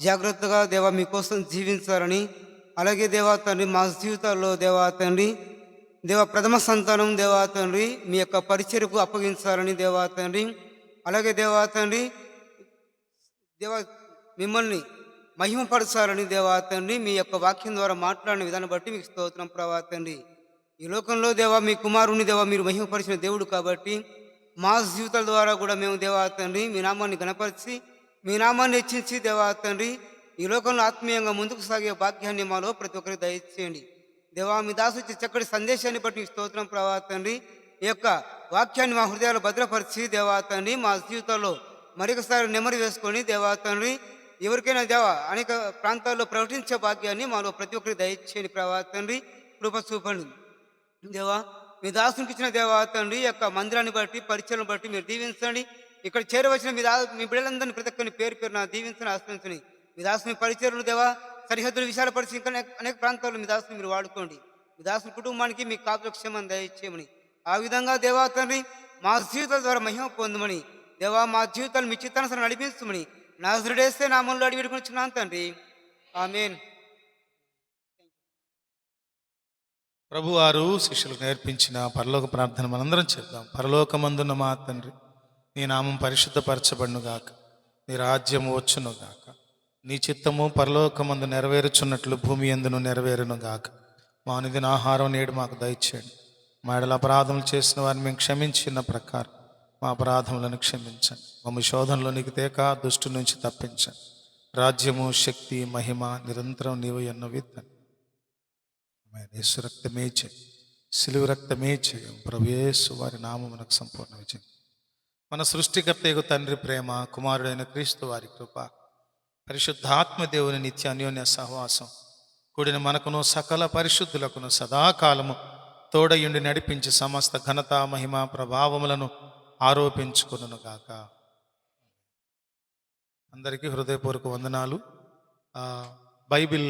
జాగ్రత్తగా దేవా మీకోసం జీవించాలని, అలాగే దేవా తండ్రి మా జీవితాల్లో దేవా తండ్రి దేవా ప్రథమ సంతానం దేవా తండ్రి మీ యొక్క పరిచర్యకు అప్పగించాలని దేవా తండ్రి, అలాగే దేవా తండ్రి దేవా మిమ్మల్ని మహిమపరచాలని దేవా తండ్రి మీ యొక్క వాక్యం ద్వారా మాట్లాడిన విధానం బట్టి మీకు స్తోత్రం ప్రభా తండ్రి. ఈ లోకంలో దేవా మీ కుమారుని దేవా మీరు మహిమపరిచిన దేవుడు కాబట్టి మా జీవితాల ద్వారా కూడా మేము దేవా తండ్రి మీ నామాన్ని గణపరిచి మీ నామాన్ని హెచ్చించి దేవా తండ్రి ఈ లోకంలో ఆత్మీయంగా ముందుకు సాగే భాగ్యాన్ని మాలో ప్రతి ఒక్కరికి దయచేయండి దేవా. మీ దాసు ఇచ్చే చక్కటి సందేశాన్ని బట్టి మీకు స్తోత్రం ప్రభా తండ్రి. ఈ యొక్క వాక్యాన్ని మా హృదయాలు భద్రపరిచి దేవా తండ్రి మా జీవితాల్లో మరొకసారి నెమరు వేసుకొని దేవా తండ్రి ఎవరికైనా దేవా అనేక ప్రాంతాల్లో ప్రకటించే భాగ్యాన్ని మాలో ప్రతి ఒక్కరికి దయచేయండి ప్రభా తండ్రి. కృప చూపండి దేవా. మీ దాసునికి ఇచ్చిన దేవా తండ్రి యొక్క మందిరాన్ని బట్టి పరిచయం బట్టి మీరు దీవించండి. ఇక్కడ చేరవచ్చిన మీ బిడ్డలందరినీ ప్రతి ఒక్కరిని పేరు పేరు నా దీవించని ఆశ్రయించండి. మీ దాసుని పరిచయలు దేవా సరిహద్దులు విశాలపరిచి ఇంకా అనేక ప్రాంతాల్లో మీ దాసుని మీరు వాడుకోండి. మీ దాసుని కుటుంబానికి మీ కాపులకు క్షేమం దయచేయమని, ఆ విధంగా దేవా తండ్రి మా జీవితాల ద్వారా మహిమ పొందమని దేవా, మా జీవితాలు మీ చిత్తానుసారం నడిపించమని నాజరుడేస్తే నామంలో అడిగి వేడుకొనిచున్నాను తండ్రి. ఆమేన్. ప్రభువారు శిష్యులకు నేర్పించిన పరలోక ప్రార్థన మనందరం చేద్దాం. పరలోకమందున్న మా తండ్రి, నీ నామం పరిశుద్ధపరచబడునుగాక, నీ రాజ్యము వచ్చునుగాక, నీ చిత్తము పరలోకమందు నెరవేరుచున్నట్లు భూమి యందును నెరవేరునుగాక. మా అనుదిన ఆహారం నేడు మాకు దయచేయండి. మా ఎడల అపరాధములు చేసిన వారిని మేము క్షమించిన ప్రకారం మా అపరాధములను క్షమించండి. మమ్మ శోధనలోనికి తేక దుష్టు నుంచి తప్పించండి. రాజ్యము, శక్తి, మహిమ నిరంతరం నీవు ఎన్నవి తండ్రి. యేసు రక్తమే జయం, సిలువ రక్తమే జయం. ప్రభు యేసు వారి నామమునకు సంపూర్ణ విజయం. మన సృష్టికర్త యొక్క తండ్రి ప్రేమ, కుమారుడైన క్రీస్తు వారి కృప, పరిశుద్ధాత్మ దేవుని నిత్య అన్యోన్య సహవాసం కూడిన మనకును సకల పరిశుద్ధులకును సదాకాలము తోడయుండి నడిపించి సమస్త ఘనత మహిమ ప్రభావములను ఆరోపించుకొనును గాక. అందరికీ హృదయపూర్వక వందనాలు. బైబిల్